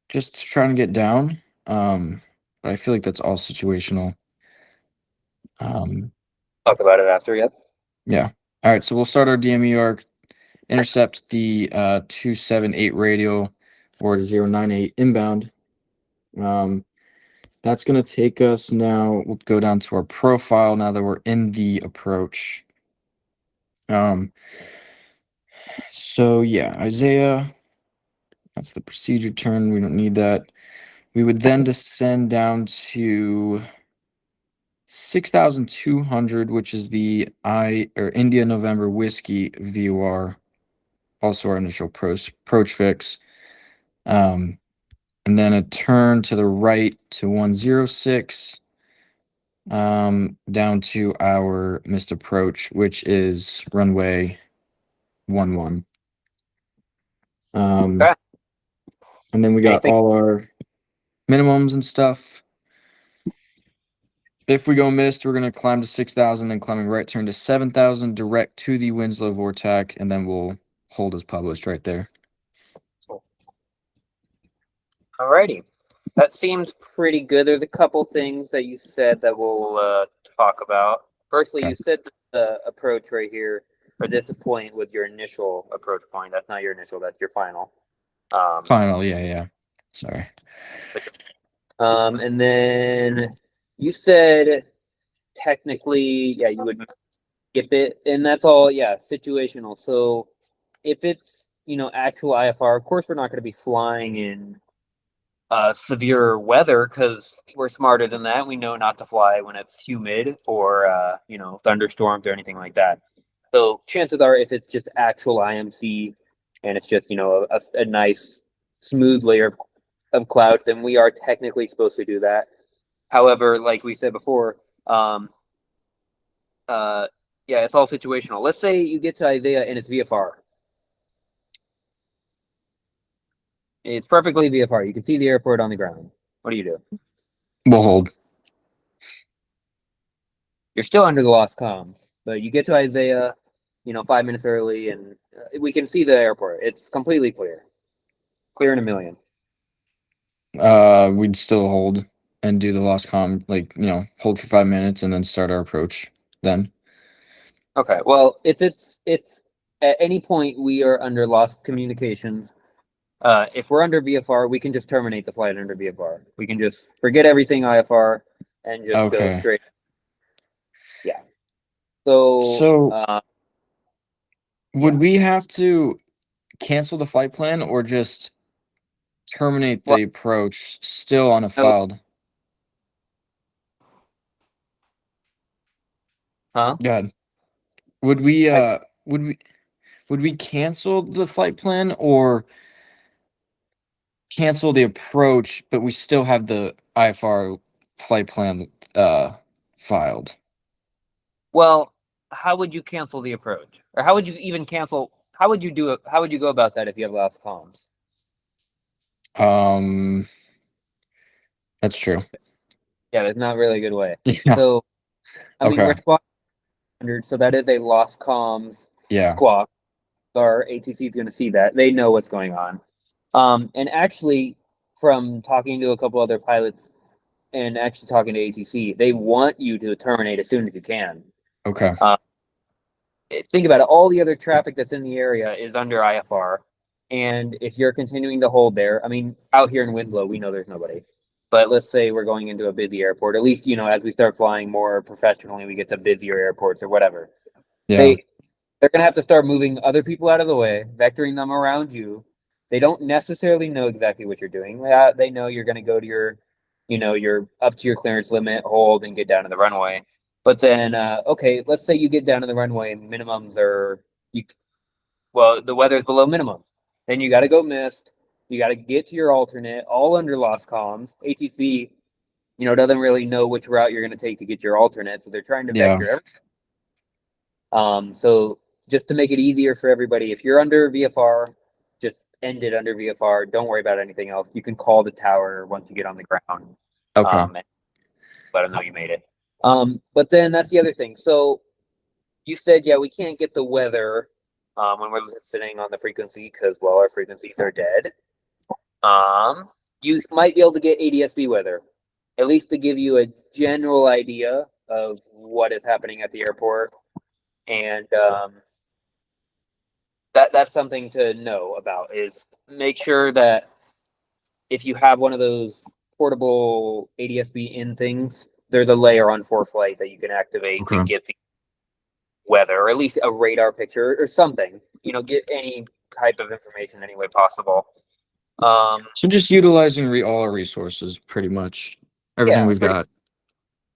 just trying to get down. But I feel like that's all situational. Talk about it after. Yep. Yeah. All right. So we'll start our DME arc, intercept the 278 radial or 098 inbound. That's going to take us now. We'll go down to our profile now that we're in the approach. So yeah, Isaiah, that's the procedure turn. We don't need that. We would then descend down to 6,200, which is the India November Whiskey VOR, also our initial approach fix. And then a turn to the right to 106, down to our missed approach, which is runway 11. Okay. And then we got Anything? all our minimums and stuff. If we go missed, we're gonna climb to 6,000, then climbing right turn to 7,000, direct to the Winslow Vortac, and then we'll hold as published right there. Alrighty. That seems pretty good. There's a couple things that you said that we'll talk about. Firstly, Okay. you said the approach right here, or this point with your initial approach point. That's not your initial, that's your final. Final, yeah. Sorry. And then you said technically, yeah, you would skip it, and that's all, yeah, situational. So if it's, actual IFR, of course, we're not going to be flying in severe weather because we're smarter than that. We know not to fly when it's humid or thunderstorms or anything like that. So chances are, if it's just actual IMC and it's just a nice smooth layer of clouds, then we are technically supposed to do that. However, like we said before, yeah, it's all situational. Let's say you get to Isaiah and it's VFR. It's perfectly VFR. You can see the airport on the ground. What do you do? We'll hold. You're still under the lost comms, but you get to Isaiah, 5 minutes early, and we can see the airport. It's completely clear in a million. We'd still hold and do the lost comm, hold for 5 minutes and then start our approach then. Okay. Well, if at any point we are under lost communications, if we're under VFR, we can just terminate the flight under VFR. We can just forget everything IFR and just go Okay. straight. Yeah. So, Would yeah. we have to cancel the flight plan or just terminate Well, the approach still on a no, filed? huh? God. Would we I, would we would we cancel the flight plan or cancel the approach, but we still have the IFR flight plan filed? well, how would you cancel the approach, or how would you even cancel? How would you do it? How would you go about that if you have lost comms? Um, that's true. Yeah, there's not really a good way. Yeah. So, I mean, we're Okay. squawk 100, so that is a lost comms Yeah. squawk. Our ATC is going to see that. They know what's going on. And actually, from talking to a couple other pilots and actually talking to ATC, they want you to terminate as soon as you can. Okay. Think about it. All the other traffic that's in the area is under IFR. And if you're continuing to hold there, I mean, out here in Winslow, we know there's nobody. But let's say we're going into a busy airport, at least, as we start flying more professionally, we get to busier airports or whatever. Yeah. They're going to have to start moving other people out of the way, vectoring them around you. They don't necessarily know exactly what you're doing. They know you're going to go to you're up to your clearance limit, hold, and get down to the runway. But then, okay, let's say you get down to the runway and minimums are, the weather is below minimums. Then you got to go missed. You got to get to your alternate, all under lost comms. ATC, doesn't really know which route you're going to take to get your alternate. So they're trying to Yeah. vector everything. So just to make it easier for everybody, if you're under VFR, just end it under VFR. Don't worry about anything else. You can call the tower once you get on the ground. Okay. And let them know you made it. But then that's the other thing. So you said, yeah, we can't get the weather when we're sitting on the frequency because, well, our frequencies are dead. You might be able to get ADS-B weather, at least to give you a general idea of what is happening at the airport. And that's something to know about, is make sure that if you have one of those portable ADS-B in things, there's a layer on ForeFlight that you can activate to Okay. get the weather, or at least a radar picture or something. Get any type of information any way possible. So just utilizing all our resources, pretty much everything Yeah, we've got.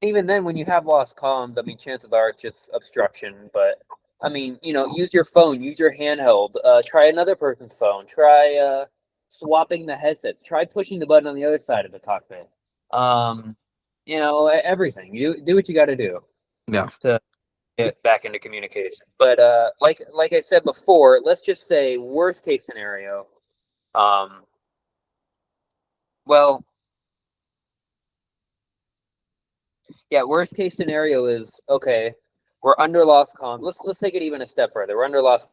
even then, when you have lost comms, I mean, chances are it's just obstruction. But I mean, use your phone, use your handheld. Try another person's phone. Try swapping the headsets. Try pushing the button on the other side of the cockpit. Everything. You do what you got to do Yeah. to get back into communication. But like I said before, let's just say worst case scenario. Well, yeah, worst case scenario is okay. We're under lost comms. Let's take it even a step further. We're under lost,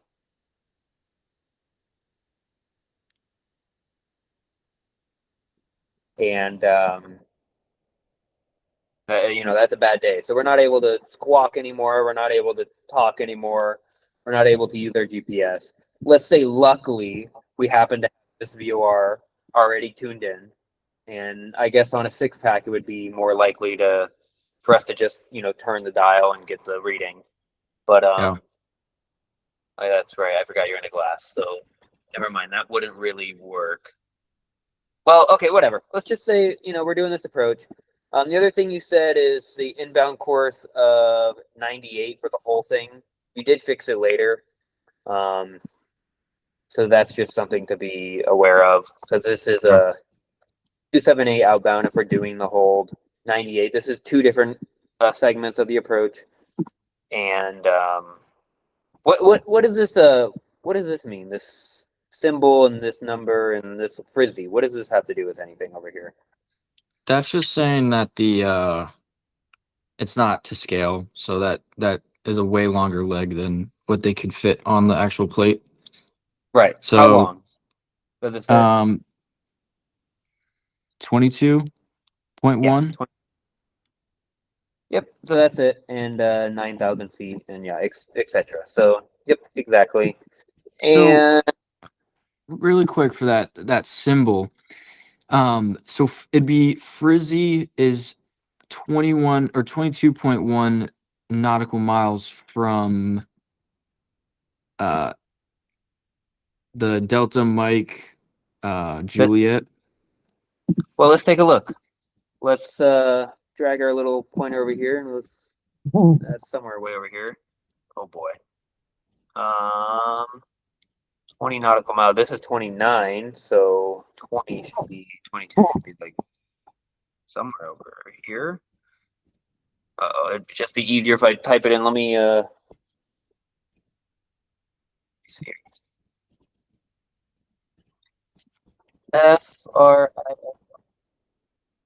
and that's a bad day. So we're not able to squawk anymore. We're not able to talk anymore. We're not able to use our GPS. Let's say luckily we happen to have this VOR already tuned in, and I guess on a 6-pack it would be more likely for us to just turn the dial and get the reading. But Yeah. oh, that's right. I forgot you're in a glass, so never mind. That wouldn't really work. Well, okay, whatever. Let's just say we're doing this approach. The other thing you said is the inbound course of 98 for the whole thing. You did fix it later, so that's just something to be aware of. Because this is a 278 outbound if we're doing the hold 98. This is two different segments of the approach, and what is this? What does this mean? This symbol and this number and this frizzy. What does this have to do with anything over here? That's just saying that it's not to scale, so that is a way longer leg than what they could fit on the actual plate. Right. So How long does it say? 22.1. Yeah. Yep. So that's it, and 9,000 feet, and yeah, etc. So yep, exactly. So And really quick for that symbol. So it'd be frizzy is 21 or 22.1 nautical miles from uh the Delta Mike Juliet. well, let's take a look. Let's drag our little pointer over here, and that's somewhere way over here. Oh boy. 20 nautical mile. This is 29, so 20 should be 22 should be like somewhere over here. It'd just be easier if I type it in. Let me see. FRI.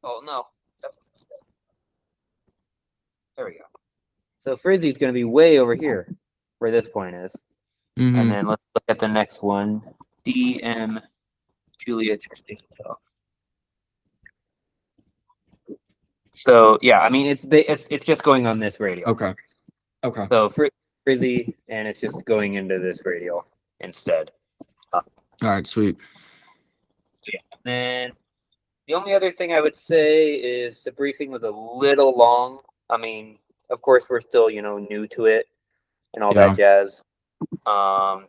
Oh no. There we go. So Frizzy's going to be way over here, where this point is, and then let's look at the next one. DM Juliet. So yeah, I mean it's just going on this radial. Okay. So Frizzy, and it's just going into this radial instead. All right, sweet. Yeah. Then the only other thing I would say is the briefing was a little long. I mean, of course we're still new to it and all that jazz. But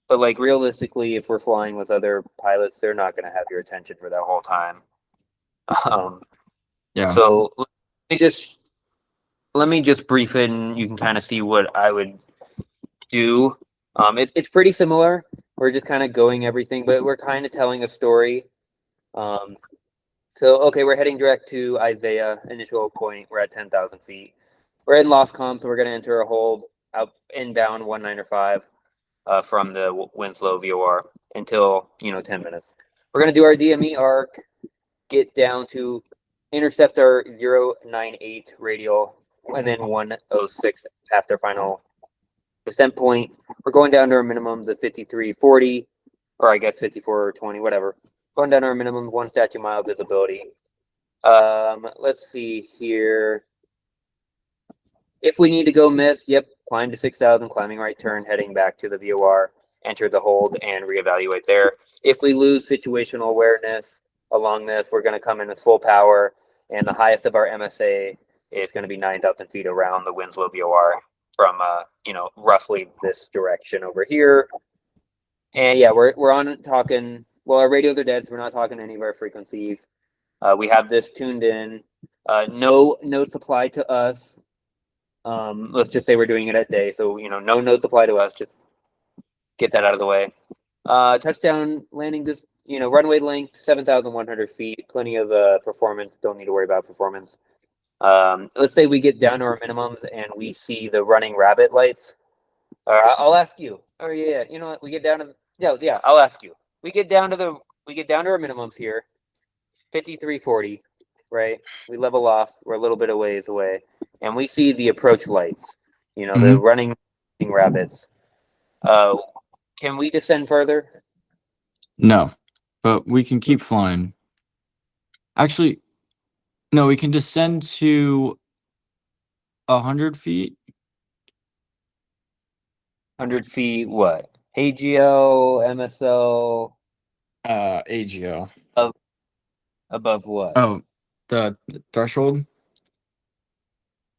like realistically, if we're flying with other pilots, they're not going to have your attention for that whole time. Yeah. So let me just brief it, and you can kind of see what I would do. It's pretty similar. We're just kind of going everything, but we're kind of telling a story. So okay, we're heading direct to Isaiah, initial point. We're at 10,000 feet. We're in lost comm, so we're going to enter a hold out inbound 1905 from the Winslow VOR until 10 minutes. We're going to do our DME arc, get down to intercept our 098 radial, and then 106 at their final descent point. We're going down to our minimum, the 5340, or I guess 5420, whatever. Going down to our minimum 1 statute mile visibility. Let's see here. If we need to go miss, yep, climb to 6,000, climbing right turn, heading back to the VOR, enter the hold, and reevaluate there. If we lose situational awareness along this, we're going to come in with full power, and the highest of our MSA is going to be 9,000 feet around the Winslow VOR from, roughly this direction over here. And yeah, we're on talking. Well, our radios are dead, so we're not talking any of our frequencies. We have this tuned in. No supply to us. Let's just say we're doing it at day, so no node supply to us. Just get that out of the way. Touchdown landing this, runway length 7,100 feet. Plenty of performance. Don't need to worry about performance. Let's say we get down to our minimums and we see the running rabbit lights. I'll ask you. Oh yeah, you know what? We get down to yeah. I'll ask you. We get down to our minimums here, 5340, right? We level off. We're a little bit of ways away, and we see the approach lights. The running rabbits. Can we descend further? No, but we can keep flying. Actually, no, we can descend to 100 feet. 100 feet. What? AGL, MSL. AGO. Above what? Oh, the threshold.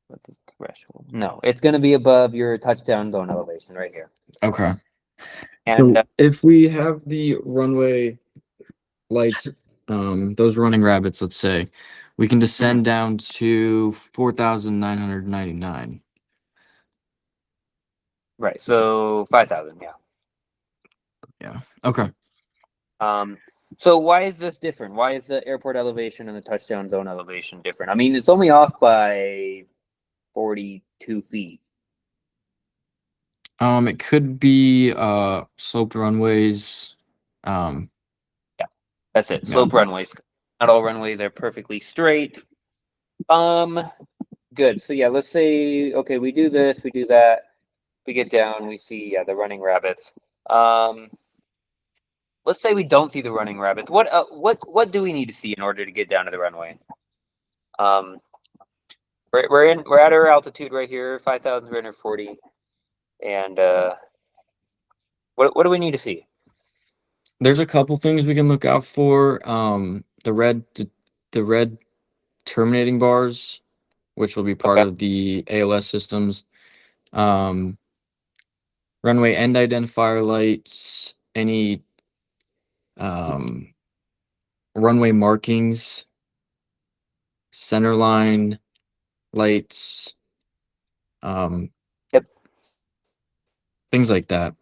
What is the threshold? No, it's going to be above your touchdown zone elevation right here. Okay. And So if we have the runway lights, those running rabbits, let's say, we can descend down to 4,999. right, so 5,000, yeah. Yeah. Okay. So why is this different? Why is the airport elevation and the touchdown zone elevation different? I mean, it's only off by 42 feet. It could be sloped runways. That's it. Yeah. Slope runways. Not all runways are perfectly straight. Good. So yeah, let's say okay, we do this, we do that, we get down, we see the running rabbits. Let's say we don't see the running rabbits. What do we need to see in order to get down to the runway? We're at our altitude right here, 5,340, and what do we need to see? There's a couple things we can look out for. The red terminating bars, which will be part Okay. of the ALS systems. Runway end identifier lights, any runway markings, center line lights, Yep. things like that.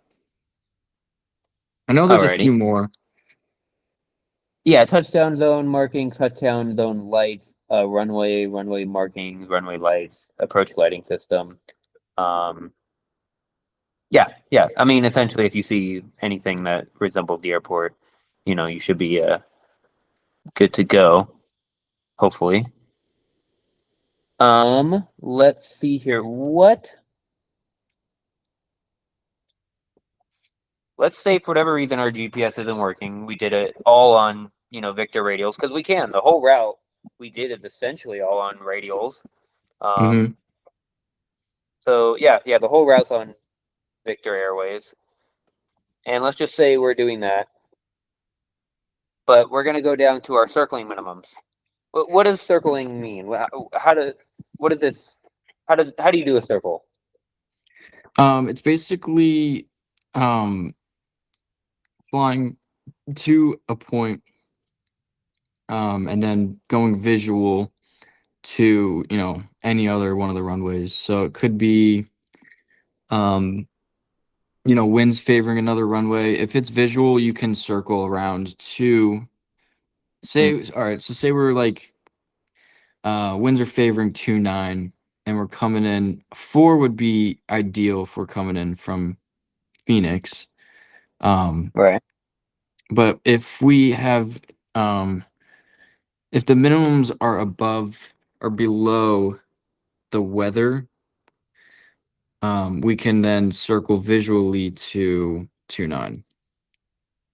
I know there's a Alrighty. few more. Yeah, touchdown zone markings, touchdown zone lights, runway markings, runway lights, approach lighting system. Yeah. I mean, essentially, if you see anything that resembles the airport, you should be good to go. Hopefully. Let's see here. Let's say for whatever reason our GPS isn't working. We did it all on, Victor radials because we can. The whole route we did is essentially all on radials. So yeah, the whole route's on Victor Airways. And let's just say we're doing that. But we're gonna go down to our circling minimums. What does circling mean? What is this? How do you do a circle? It's basically flying to a point, and then going visual to any other one of the runways. So it could be winds favoring another runway. If it's visual, you can circle around to say all right, so say we're like winds are favoring 29 and we're coming in. 4 would be ideal if we're coming in from Phoenix. Right. But if we have if the minimums are above or below the weather, we can then circle visually to 29.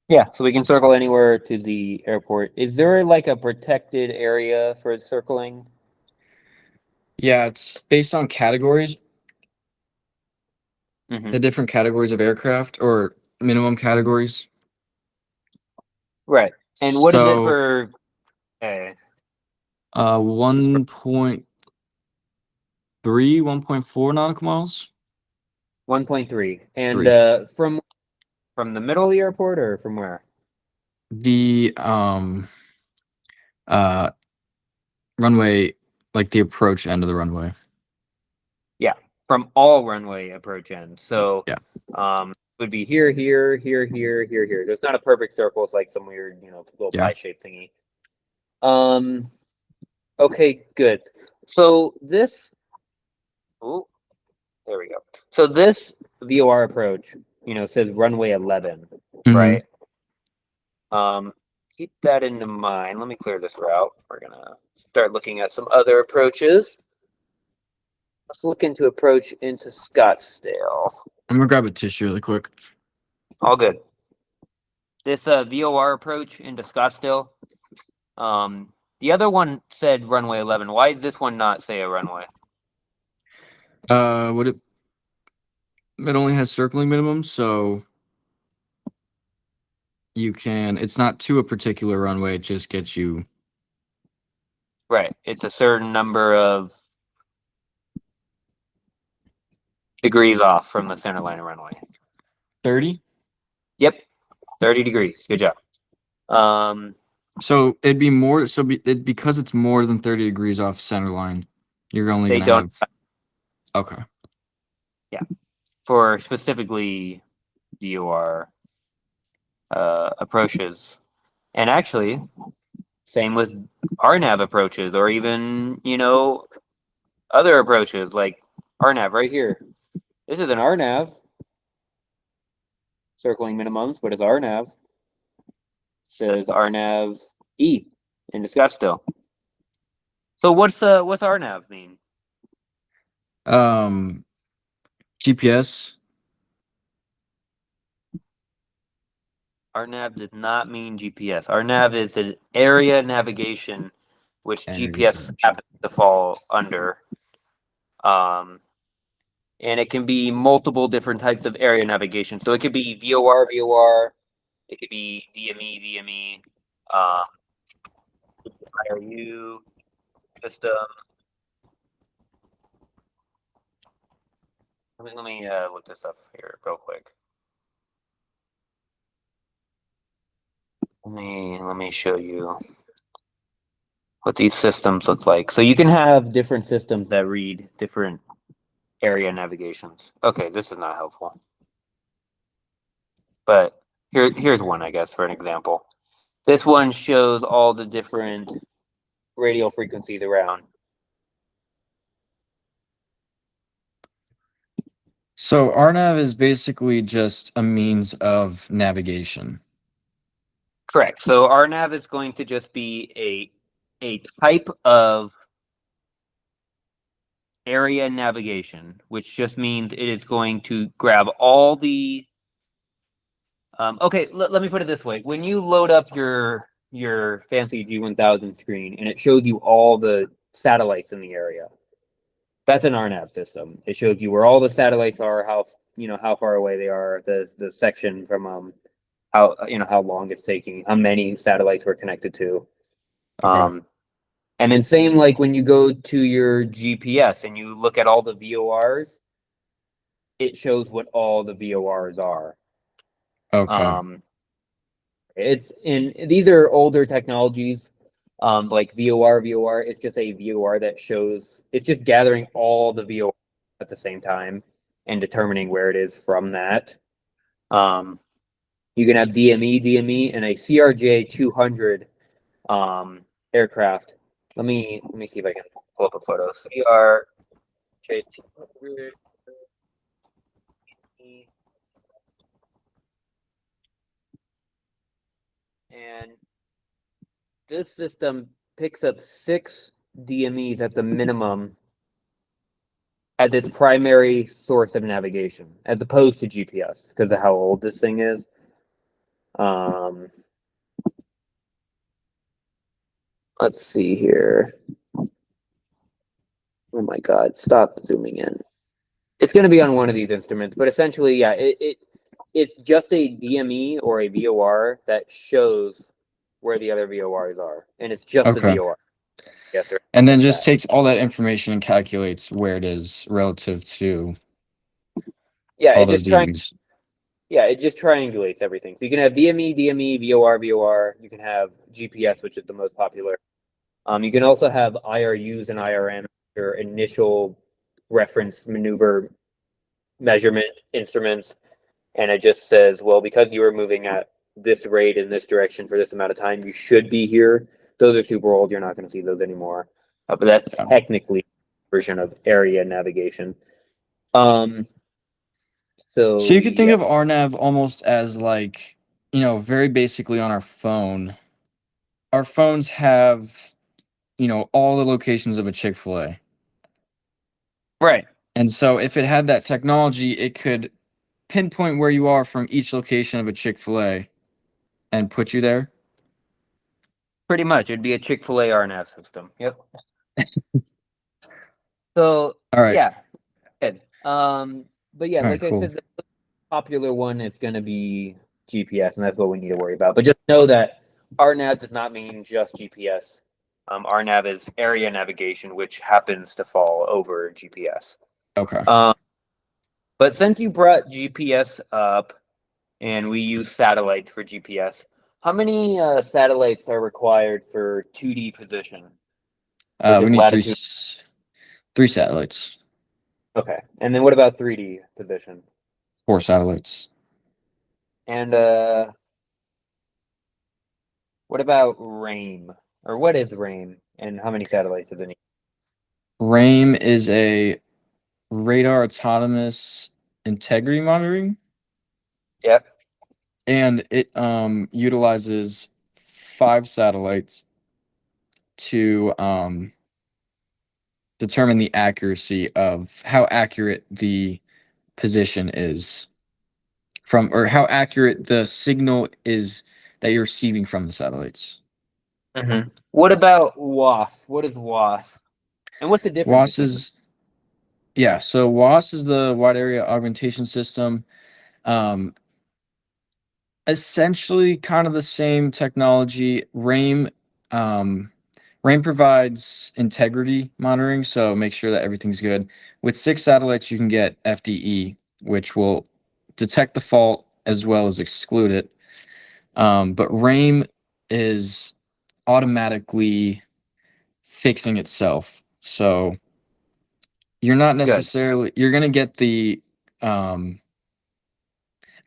Yeah, so we can circle anywhere to the airport. Is there like a protected area for circling? Yeah, it's based on categories, the different categories of aircraft or minimum categories. Right. And what is it So, for? 1.3, 1.4 nautical miles. 1.3. And 3. from From the middle of the airport or from where? The runway, like the approach end of the runway. Yeah, from all runway approach ends. So Yeah. would be here, here, here, here, here, here. There's not a perfect circle. It's like some weird, little Yeah. pie shaped thingy. Okay, good. So this, oh, there we go. So this VOR approach, says runway 11, Mhm. right? Keep that in mind. Let me clear this route. We're gonna start looking at some other approaches. Let's look into approach into Scottsdale. I'm gonna grab a tissue really quick. All good. This VOR approach into Scottsdale. The other one said runway 11. Why does this one not say a runway? Would it only has circling minimum, so it's not to a particular runway, it just gets you Right. It's a certain number of degrees off from the center line of runway. 30. Yep. 30 degrees. Good job. So it'd be more. Because it's more than 30 degrees off center line, you're only They gonna don't. have. Okay. For specifically VOR approaches. And actually, same with RNAV approaches or even, other approaches like RNAV right here. This is an RNAV. Circling minimums, but it's RNAV. Says RNAV E into Scottsdale. So what's RNAV mean? GPS. RNAV does not mean GPS. RNAV is an area navigation, which Area GPS navigation. happens to fall under. And it can be multiple different types of area navigation. So it could be VOR, it could be DME, IRU system. Let me look this up here real quick. Let me show you what these systems look like. So you can have different systems that read different area navigations. Okay, this is not helpful. But here's one, I guess, for an example. This one shows all the different radial frequencies around. So RNAV is basically just a means of navigation. Correct. So RNAV is going to just be a type of area navigation, which just means it is going to grab all the okay, let me put it this way. When you load up your fancy G1000 screen and it shows you all the satellites in the area, that's an RNAV system. It shows you where all the satellites are, how far away they are, the section from how long it's taking, how many satellites we're connected to. Okay. And then same like when you go to your GPS and you look at all the VORs, it shows what all the VORs are. Okay. These are older technologies, like VOR. It's just a VOR that shows. It's just gathering all the VOR at the same time and determining where it is from that. You can have DME, and a CRJ 200 aircraft. Let me see if I can pull up a photo. CRJ 200. And this system picks up 6 DMEs at the minimum as its primary source of navigation, as opposed to GPS, because of how old this thing is. Let's see here. Oh my God! Stop zooming in. It's going to be on one of these instruments, but essentially, yeah, it's just a DME or a VOR that shows where the other VORs are, and it's just a Okay. VOR. Yes, sir. And then just takes all that information and calculates where it is relative to Yeah, all it those just trying. DMs. Yeah, it just triangulates everything. So you can have DME, DME, VOR, VOR. You can have GPS, which is the most popular. You can also have IRUs and IRM, your initial reference maneuver measurement instruments, and it just says, well, because you were moving at this rate in this direction for this amount of time, you should be here. Those are super old. You're not going to see those anymore. But that's Yeah. technically a version of area navigation. So you could think of Yes, RNAV almost as like, very basically on our phone. Our phones have, all the locations of a Chick-fil-A. right. And so if it had that technology, it could pinpoint where you are from each location of a Chick-fil-A and put you there. Pretty much, it'd be a Chick-fil-A RNAV system. Yep. So All right. yeah, good. But yeah, All right, like I cool. said, the popular one is going to be GPS, and that's what we need to worry about. But just know that RNAV does not mean just GPS. RNAV is area navigation, which happens to fall over GPS. Okay. But since you brought GPS up, and we use satellites for GPS, how many satellites are required for 2D position or We just need latitude? three satellites, Okay, and then what about 3D position? 4 satellites. And what about RAIM? Or what is RAIM? And how many satellites does it need? RAIM is a radar autonomous integrity monitoring, Yep. and it utilizes 5 satellites to determine the accuracy of how accurate the position is from, or how accurate the signal is that you're receiving from the satellites. What about WASP? What is WASP? And what's the difference WAS between them? is Yeah, so WAS is the wide area augmentation system. Um, Essentially kind of the same technology. RAIM provides integrity monitoring, so make sure that everything's good. With 6 satellites, you can get FDE, which will detect the fault as well as exclude it. But RAIM is automatically fixing itself. So Good. you're gonna get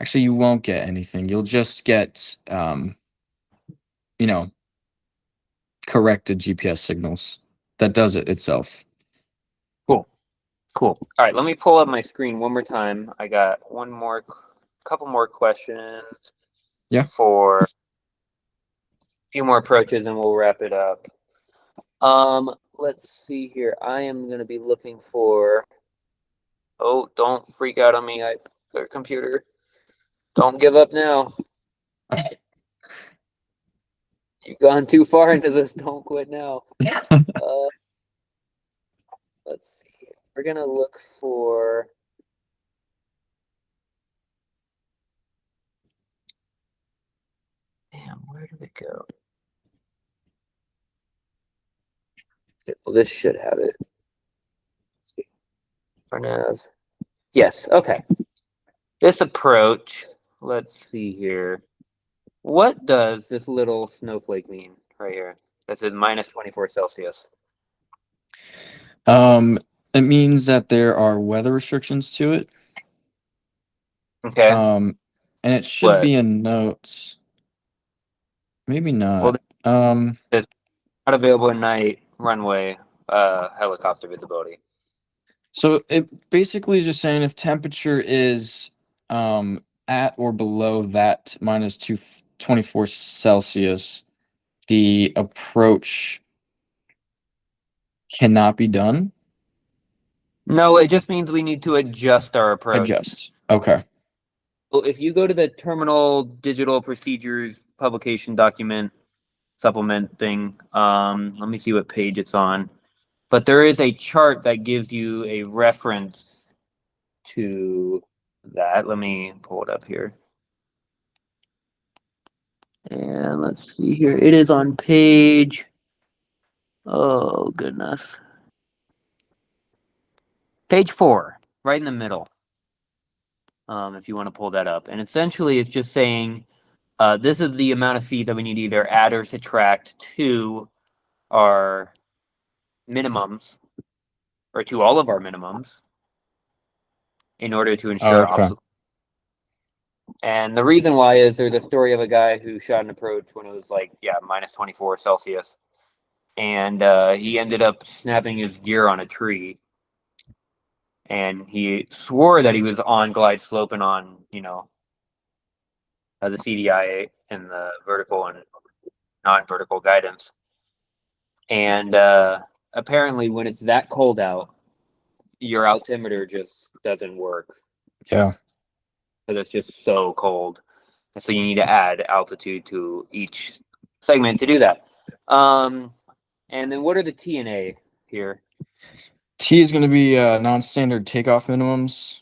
actually you won't get anything. You'll just get you know, corrected GPS signals. That does it itself. Cool. Cool. All right, let me pull up my screen one more time. I got couple more questions Yeah. for a few more approaches and we'll wrap it up. Let's see here. I am going to be looking for. Oh, don't freak out on me, computer. Don't give up now. You've gone too far into this. Don't quit now. Uh, let's see. We're going to look for. Damn, where did it go? Okay, well, this should have it. Let's see. Arnav. Yes, okay. This approach, let's see here. What does this little snowflake mean right here? That says minus 24 Celsius. Um, it means that there are weather restrictions to it. Okay. And it should What? be in notes. Maybe Well, not. it's not available at night, runway, helicopter visibility. So it basically is just saying if temperature is at or below that minus 24 Celsius, the approach cannot be done. No, it just means we need to adjust our approach. Adjust. Okay. Well, if you go to the terminal digital procedures publication document supplement thing, let me see what page it's on. But there is a chart that gives you a reference to that. Let me pull it up here. And let's see here. It is on page. Oh, goodness. Page 4, right in the middle. if you want to pull that up. And essentially, it's just saying this is the amount of feet that we need to either add or subtract to our minimums, or to all of our minimums, in order to Oh, ensure okay. obstacle. And the reason why is there's a story of a guy who shot an approach when it was like, minus 24 Celsius. And he ended up snapping his gear on a tree. And he swore that he was on glide slope and on, the CDI and the vertical and non-vertical guidance. And apparently when it's that cold out, your altimeter just doesn't work. Yeah. Because it's just so cold. And so you need to add altitude to each segment to do that. And then what are the TNA here? T is going to be non-standard takeoff minimums,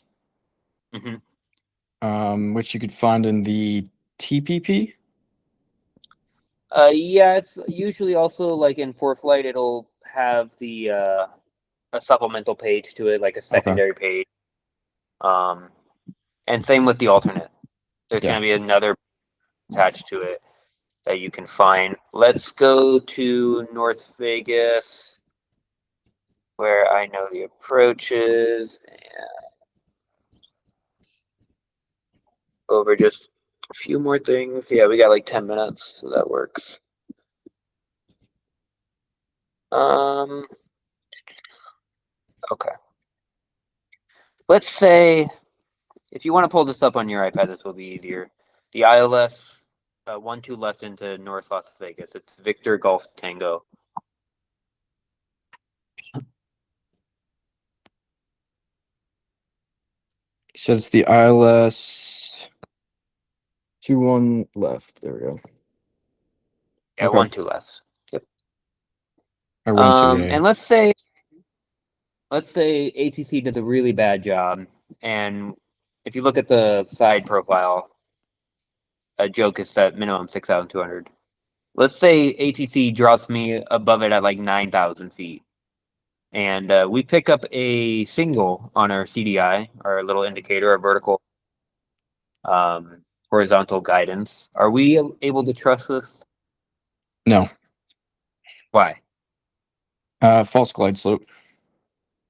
which you could find in the TPP. Yeah, it's usually also like in ForeFlight, it'll have the a supplemental page to it, like a Okay. secondary page. And same with the alternate. There's Yeah. going to be another attached to it that you can find. Let's go to North Vegas, where I know the approaches, and over just a few more things. Yeah, we got like 10 minutes, so that works. Okay. Let's say if you want to pull this up on your iPad, this will be easier. The ILS 1-2 left into North Las Vegas. It's Victor Golf Tango. So it's the ILS 2-1 left. There we go. Yeah, Okay. 1-2 left. Yep. Or 1-2, yeah. And let's say ATC does a really bad job, and if you look at the side profile, a joke is set minimum 6,200. Let's say ATC drops me above it at like 9,000 feet. And we pick up a single on our CDI, our little indicator, our vertical horizontal guidance. Are we able to trust this? No. Why? False glide slope.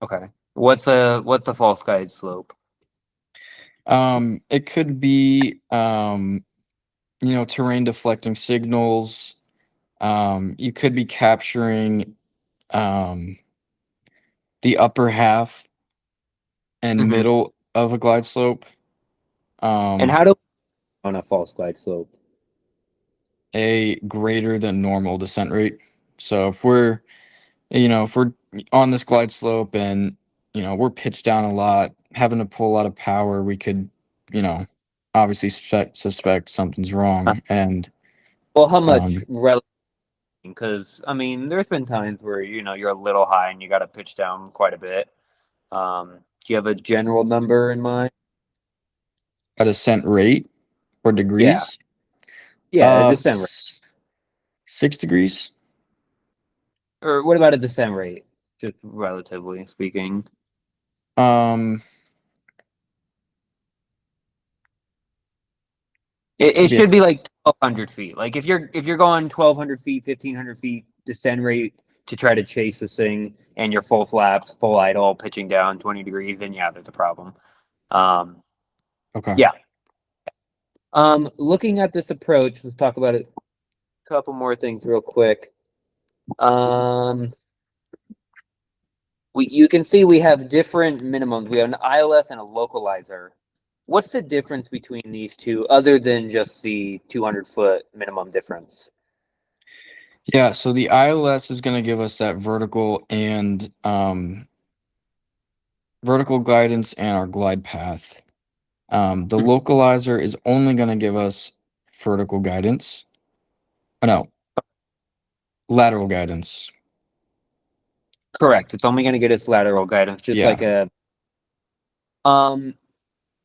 Okay. What's the false guide slope? It could be terrain deflecting signals. You could be capturing the upper half and Mhm. middle of a glide slope. And how do we on a false glide slope? A greater than normal descent rate. So if we're on this glide slope and we're pitched down a lot, having to pull a lot of power, we could, obviously suspect something's wrong. And Well, how much um, relative? Because I mean, there's been times where you're a little high and you got to pitch down quite a bit. Do you have a general number in mind? a descent rate or Yeah, degrees, yeah, a descent rate. 6 degrees. Or what about a descent rate? Just relatively speaking. Um, It maybe a, should be like 1,200 feet. Like if you're going 1,200 feet, 1,500 feet descent rate to try to chase this thing, and you're full flaps, full idle, pitching down 20 degrees, then yeah, there's a problem. Um, okay. yeah. Looking at this approach, let's talk about a couple more things real quick. You can see we have different minimums. We have an ILS and a localizer. What's the difference between these two, other than just the 200-foot minimum difference? Yeah, so the ILS is going to give us that vertical guidance and our glide path. The localizer is only going to give us vertical guidance. Oh, no, lateral guidance. Correct. It's only going to get us lateral guidance, just Yeah. like a. Um,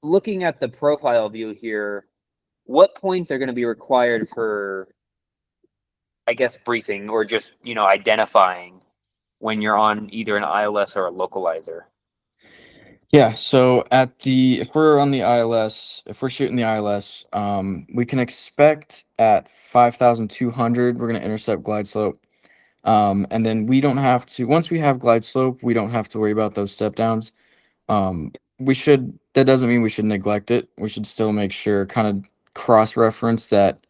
Looking at the profile view here, what points are going to be required for, I guess, briefing or just identifying when you're on either an ILS or a localizer? Yeah, so if we're on the ILS, if we're shooting the ILS, we can expect at 5,200, we're gonna intercept glide slope. And then we don't have to, once we have glide slope, we don't have to worry about those step downs. That doesn't mean we should neglect it. We should still make sure, kind of cross-reference that,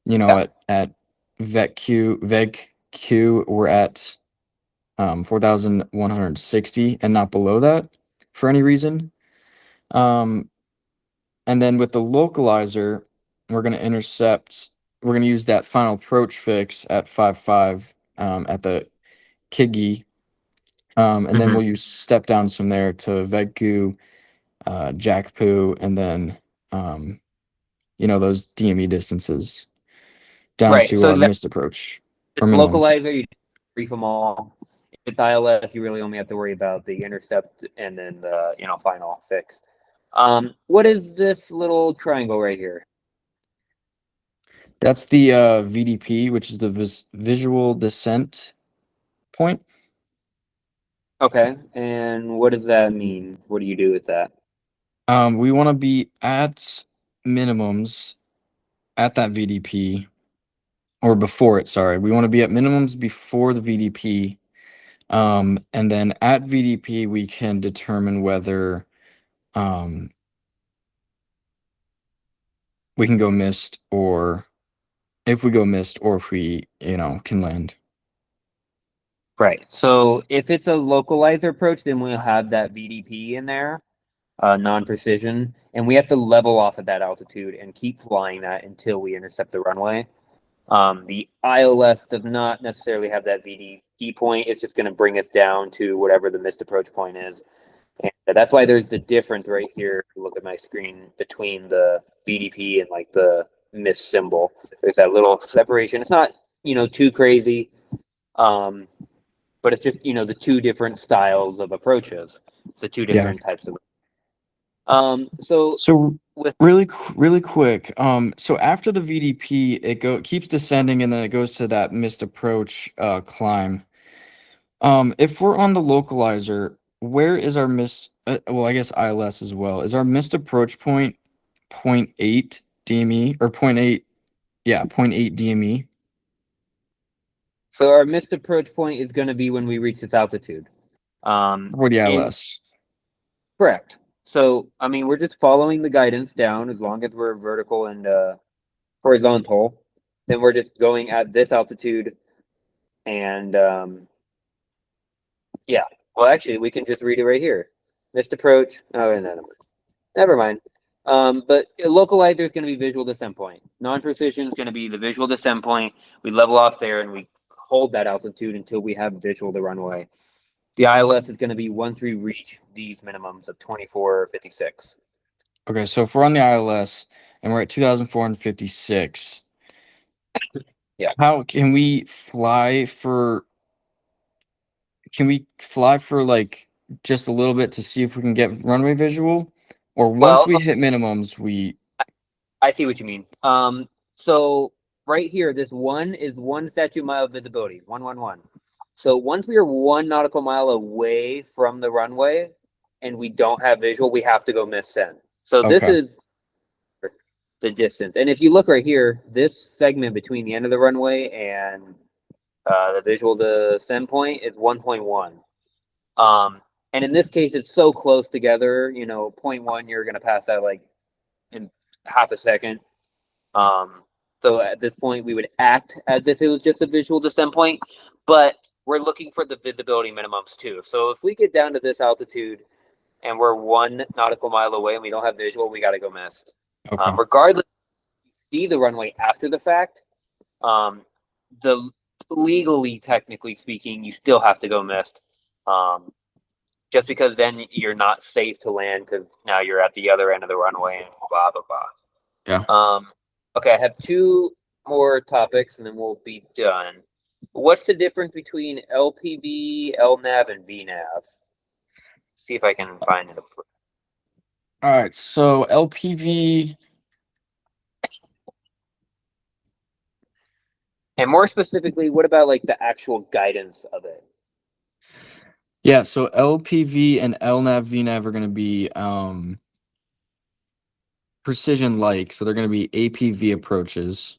Yeah. at VEC Q, we're at 4,160 and not below that for any reason. Um, and then with the localizer, we're going to intercept, we're going to use that final approach fix at 5.5 at the KIGI. And then Mhm. we'll use step downs from there to VEGQ, JACPU, and then, those DME distances down Right. to So exactly. missed approach or It's minimums. localizer, you brief them all. If it's ILS, you really only have to worry about the intercept and then the final fix. What is this little triangle right here? That's the VDP, which is the visual descent point. Okay, and what does that mean? What do you do with that? We want to be at minimums at that VDP or before it. Sorry, we want to be at minimums before the VDP. And then at VDP, we can determine whether um, we can go missed, or if we go missed, or if we, can land. Right. So if it's a localizer approach, then we'll have that VDP in there, non-precision, and we have to level off at that altitude and keep flying that until we intercept the runway. The ILS does not necessarily have that VDP point. It's just going to bring us down to whatever the missed approach point is. And that's why there's the difference right here. If you look at my screen between the VDP and like the missed symbol. There's that little separation. It's not, too crazy. Um, but it's just, the two different styles of approaches. It's the two Yeah. different types of. So So with really quick. So after the VDP, it keeps descending, and then it goes to that missed approach climb. If we're on the localizer, where is our well, I guess ILS as well. Is our missed approach point 0.8 DME or 0.8? Yeah, 0.8 DME so our missed approach point is going to be when we reach this altitude. for the And ILS. correct. So, I mean, we're just following the guidance down as long as we're vertical and horizontal. Then we're just going at this altitude. And yeah, well, actually, we can just read it right here. Missed approach. Oh, no, never mind. But a localizer is going to be visual descent point. Non-precision is going to be the visual descent point. We level off there and we hold that altitude until we have visual the runway. The ILS is going to be once we reach these minimums of 2456. Okay, so if we're on the ILS and we're at 2,456, Yeah. how can we fly for? Can we fly for like just a little bit to see if we can get runway visual? Or once Well, we hit minimums, I see what you mean. So right here, this one is 1 statute mile of visibility, 111. So once we are 1 nautical mile away from the runway and we don't have visual, we have to go miss send. So this okay. is the distance. And if you look right here, this segment between the end of the runway and the visual to send point is 1.1. And in this case, it's so close together, 0.1, you're going to pass that like in half a second. So at this point, we would act as if it was just a visual descent point, but we're looking for the visibility minimums too. So if we get down to this altitude and we're 1 nautical mile away and we don't have visual, we got to go missed. Okay. Regardless, see the runway after the fact. Um, the legally, technically speaking, you still have to go missed. Just because then you're not safe to land because now you're at the other end of the runway and blah blah blah. Yeah. Okay, I have two more topics and then we'll be done. What's the difference between LPV, LNAV, and VNAV? See if I can find it. All right. So LPV. And more specifically, what about like the actual guidance of it? Yeah, so LPV and LNAV VNAV are going to be precision like, so they're going to be APV approaches.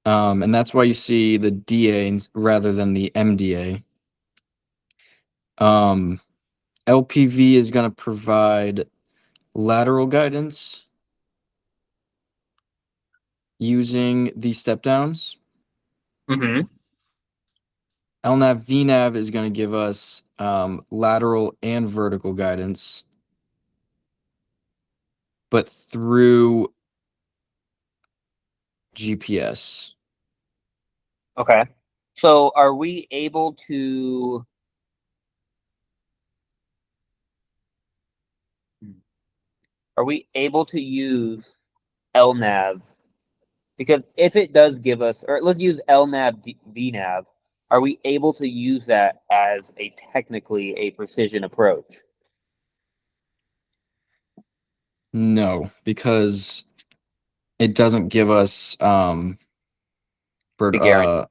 And that's why you see the DA rather than the MDA. LPV is going to provide lateral guidance using the step downs. Mm-hmm. LNAV VNAV is going to give us lateral and vertical guidance, but through GPS. Okay. So are we able to use LNAV? Because if it does give us, or let's use LNAV VNAV, are we able to use that as technically a precision approach? No, because it doesn't give us The guarantee.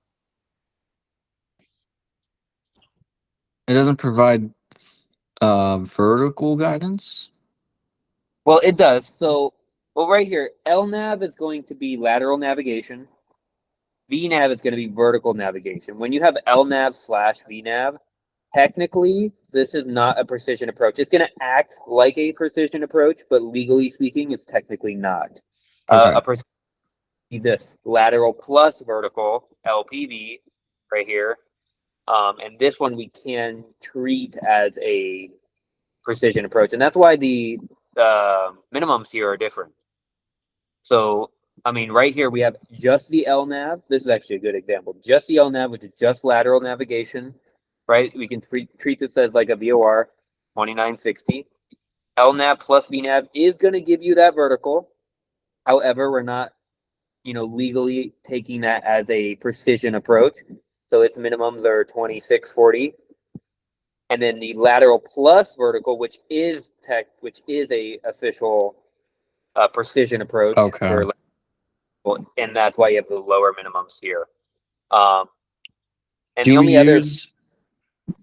it doesn't provide vertical guidance. Well, it does. So, well, right here, LNAV is going to be lateral navigation. VNAV is going to be vertical navigation. When you have LNAV/VNAV, technically, this is not a precision approach. It's going to act like a precision approach, but legally speaking, it's technically not. Okay. A precision this lateral plus vertical LPV right here, and this one we can treat as a precision approach, and that's why the minimums here are different. So, I mean, right here we have just the LNAV. This is actually a good example. Just the LNAV, which is just lateral navigation, right? We can treat this as like a VOR 2960. LNAV plus VNAV is going to give you that vertical. However, we're not, legally taking that as a precision approach. So its minimums are 2640. And then the lateral plus vertical, which is a official precision approach Okay. for, and that's why you have the lower minimums here. And Do the we only other, use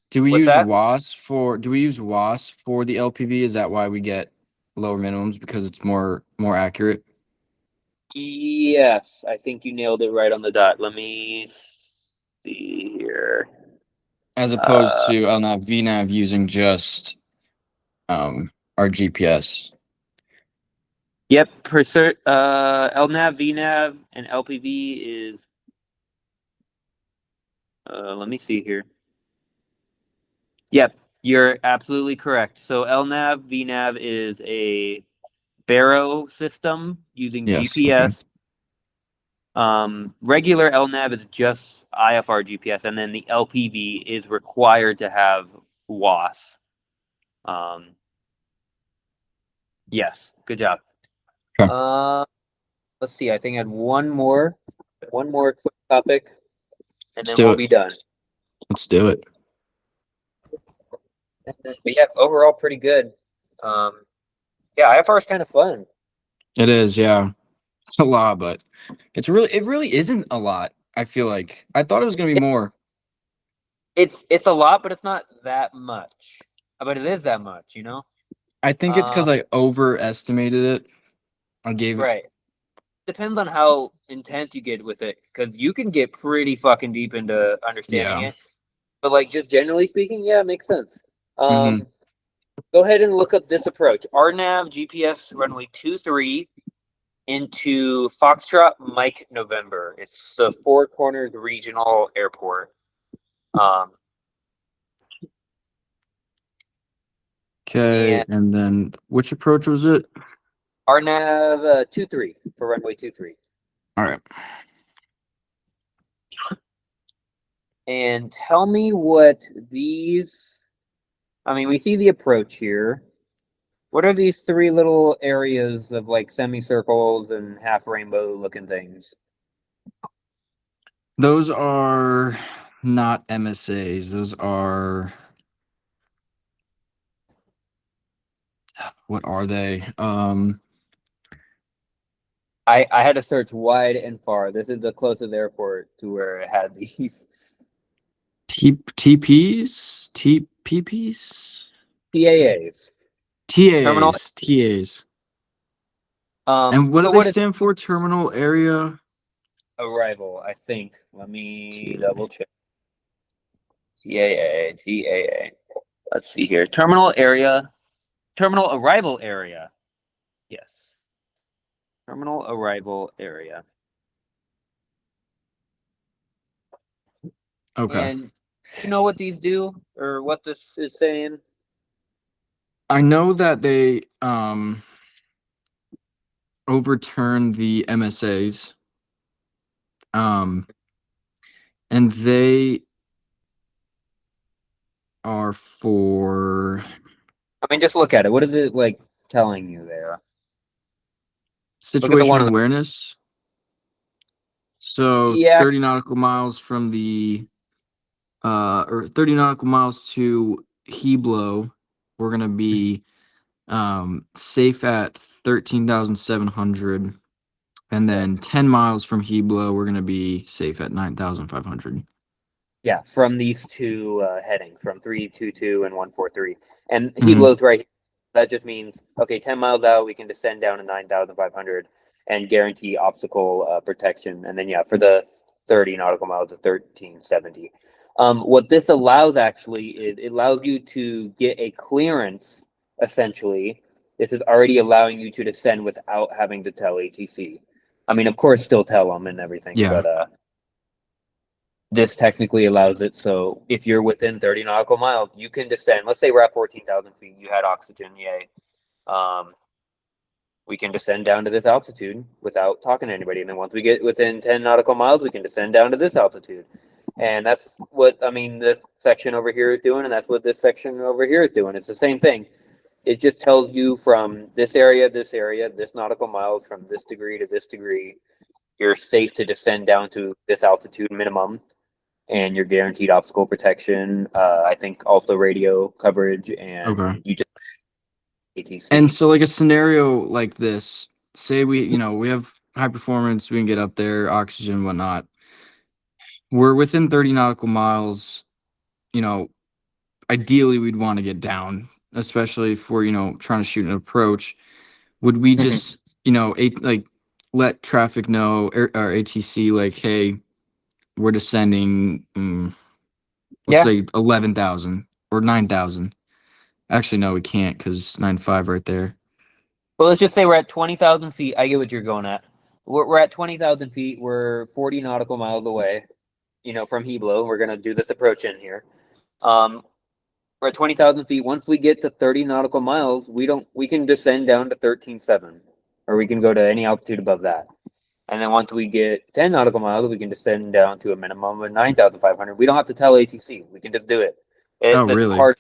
do we what's use that? WAS for the LPV? Is that why we get lower minimums because it's more accurate? Yes, I think you nailed it right on the dot. Let me see here. As opposed to LNAV VNAV using just our GPS. Yep, LNAV, VNAV, and LPV is. Let me see here. Yep, you're absolutely correct. So LNAV, VNAV is a Barrow system using Yes. Okay. GPS. Regular LNAV is just IFR GPS, and then the LPV is required to have WAS. Yes, good job. Okay. Let's see. I think I had one more quick topic, and Let's then do we'll it. be done. Let's do it. But yeah, overall pretty good. Yeah, IFR is kind of fun. It is, yeah. It's a lot, but it really isn't a lot. I feel like I thought it was gonna be more. It's a lot, but it's not that much. But it is that much, I think it's Uh, because I overestimated it. I gave it, right. Depends on how intense you get with it, because you can get pretty fucking deep into understanding yeah. it. But like just generally speaking, yeah, it makes sense. Mm-hmm. Go ahead and look up this approach. RNAV GPS runway 23 into Foxtrot Mike November. It's the Four Corners Regional Airport. Okay, And and then which approach was it? RNAV 23 for runway 23. All right. And tell me what these. I mean, we see the approach here. What are these three little areas of like semicircles and half rainbow looking things? Those are not MSAs. Those are what are they? I had to search wide and far. This is the closest airport to where it had these. TPs, TPPs, TAAs. Terminal. TAs. And what do So they what is stand for? Terminal area. arrival? I think. Let me TA. double check. TAA. Let's see here. Terminal area. Terminal arrival area. Yes. Terminal arrival area. Okay. And you know what these do or what this is saying? I know that they overturned the MSAs. And they are for I mean, just look at it. What is it like telling you there? Look at the one situational on the. awareness. So Yeah, 30 nautical miles from the or 30 nautical miles to Heblo, we're gonna be safe at 13,700, and then correct. 10 miles from Heblo, we're gonna be safe at 9,500. Yeah, from these two headings, from 322 and 143. And he Mm-hmm. blows right. That just means, okay, 10 miles out, we can descend down to 9,500 and guarantee obstacle protection. And then, yeah, for the 30 nautical miles to 1370. What this allows actually is it allows you to get a clearance, essentially. This is already allowing you to descend without having to tell ATC. I mean, of course, still tell them and everything, Yeah. but this technically allows it. So if you're within 30 nautical miles, you can descend. Let's say we're at 14,000 feet. You had oxygen, yay. We can descend down to this altitude without talking to anybody. And then once we get within 10 nautical miles, we can descend down to this altitude. And that's what, I mean, this section over here is doing. And that's what this section over here is doing. It's the same thing. It just tells you from this area, this nautical miles, from this degree to this degree, you're safe to descend down to this altitude minimum and you're guaranteed obstacle protection. I think also radio coverage, Okay. and you just ATC. And so like a scenario like this, say we have high performance, we can get up there, oxygen, whatnot. We're within 30 nautical miles, you know, ideally we'd want to get down, especially if we're, trying to shoot an approach. Would we Mhm. just, like let traffic know or ATC like, hey, we're descending, let's Yeah. say 11,000 or 9,000. Actually, no, we can't because 9.5 right there. Well, let's just say we're at 20,000 feet. I get what you're going at. We're at 20,000 feet. We're 40 nautical miles away, from Heblo. We're going to do this approach in here. We're at 20,000 feet. Once we get to 30 nautical miles, we can descend down to 13.7, or we can go to any altitude above that. And then once we get 10 nautical miles, we can descend down to a minimum of 9,500. We don't have to tell ATC. We can just do it. Oh, That's really? part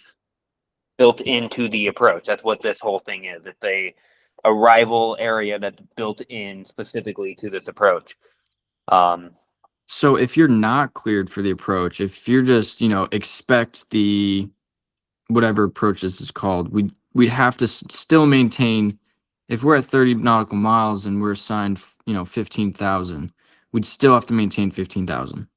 built into the approach. That's what this whole thing is. It's a arrival area that's built in specifically to this approach. Um, So if you're not cleared for the approach, if you're just, expect the whatever approach this is called, we'd have to still maintain. If we're at 30 nautical miles and we're assigned, 15,000, we'd still have to maintain 15,000.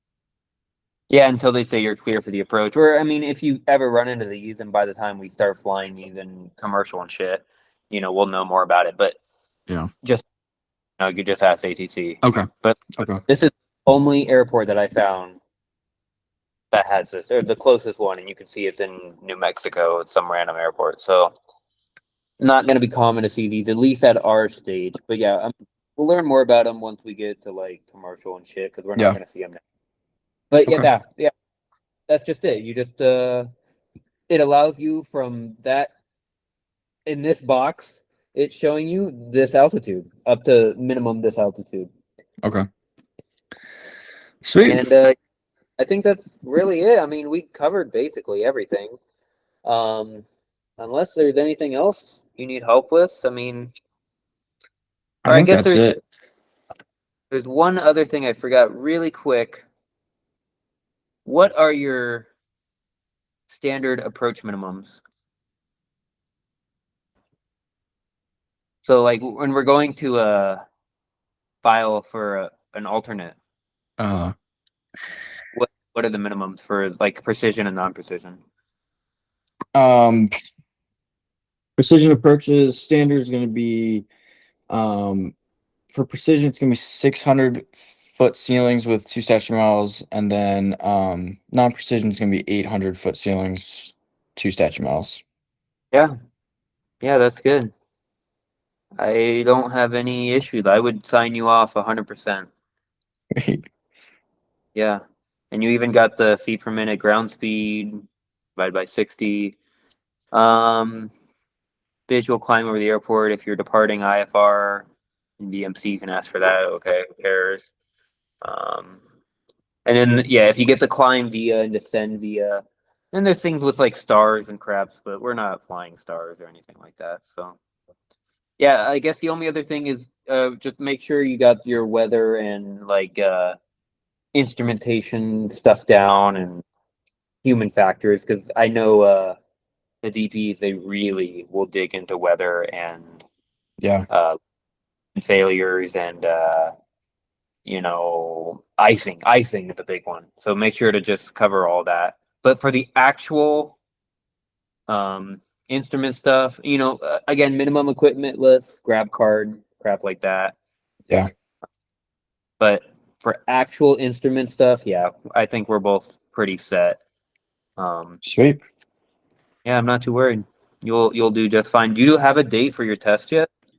yeah, until they say you're clear for the approach. Or, I mean, if you ever run into these, and by the time we start flying even commercial and shit, we'll know more about it. But Yeah. just, you just ask ATC. Okay. But Okay. this is the only airport that I found that has this, or the closest one, and you can see it's in New Mexico. It's some random airport. So not going to be common to see these, at least at our stage. But yeah, we'll learn more about them once we get to like commercial and shit, because we're not Yeah. going to see them now. But Okay. yeah, that's just it. You just it allows you from that in this box. It's showing you this altitude up to minimum this altitude, Okay. Sweet. and I think that's really it. I mean, we covered basically everything. Um, unless there's anything else you need help with. I mean, I or I think guess that's there's it. there's one other thing I forgot really quick. What are your standard approach minimums? So, like when we're going to file for an alternate, Uh, what What are the minimums for like precision and non-precision? Precision approaches standard is going to be for precision it's going to be 600-foot ceilings with 2 statute miles, and then non-precision is going to be 800-foot ceilings, 2 statute miles. Yeah, yeah, that's good. I don't have any issues. I would sign you off 100%. Yeah, and you even got the feet per minute ground speed divided by 60. Um, Visual climb over the airport. If you're departing IFR and DMC, you can ask for that. Okay, who cares? Um, and then yeah, if you get the climb via and descend via, then there's things with like stars and craps, but we're not flying stars or anything like that. So yeah, I guess the only other thing is just make sure you got your weather and like instrumentation stuff down and human factors, because I know the DPs, they really will dig into weather and Yeah, failures and icing is a big one. So make sure to just cover all that. But for the actual instrument stuff, again, minimum equipment list, grab card, crap like that. yeah, But for actual instrument stuff, yeah, I think we're both pretty set. sweet. Yeah, I'm not too worried. You'll do just fine. Do you have a date for your test yet?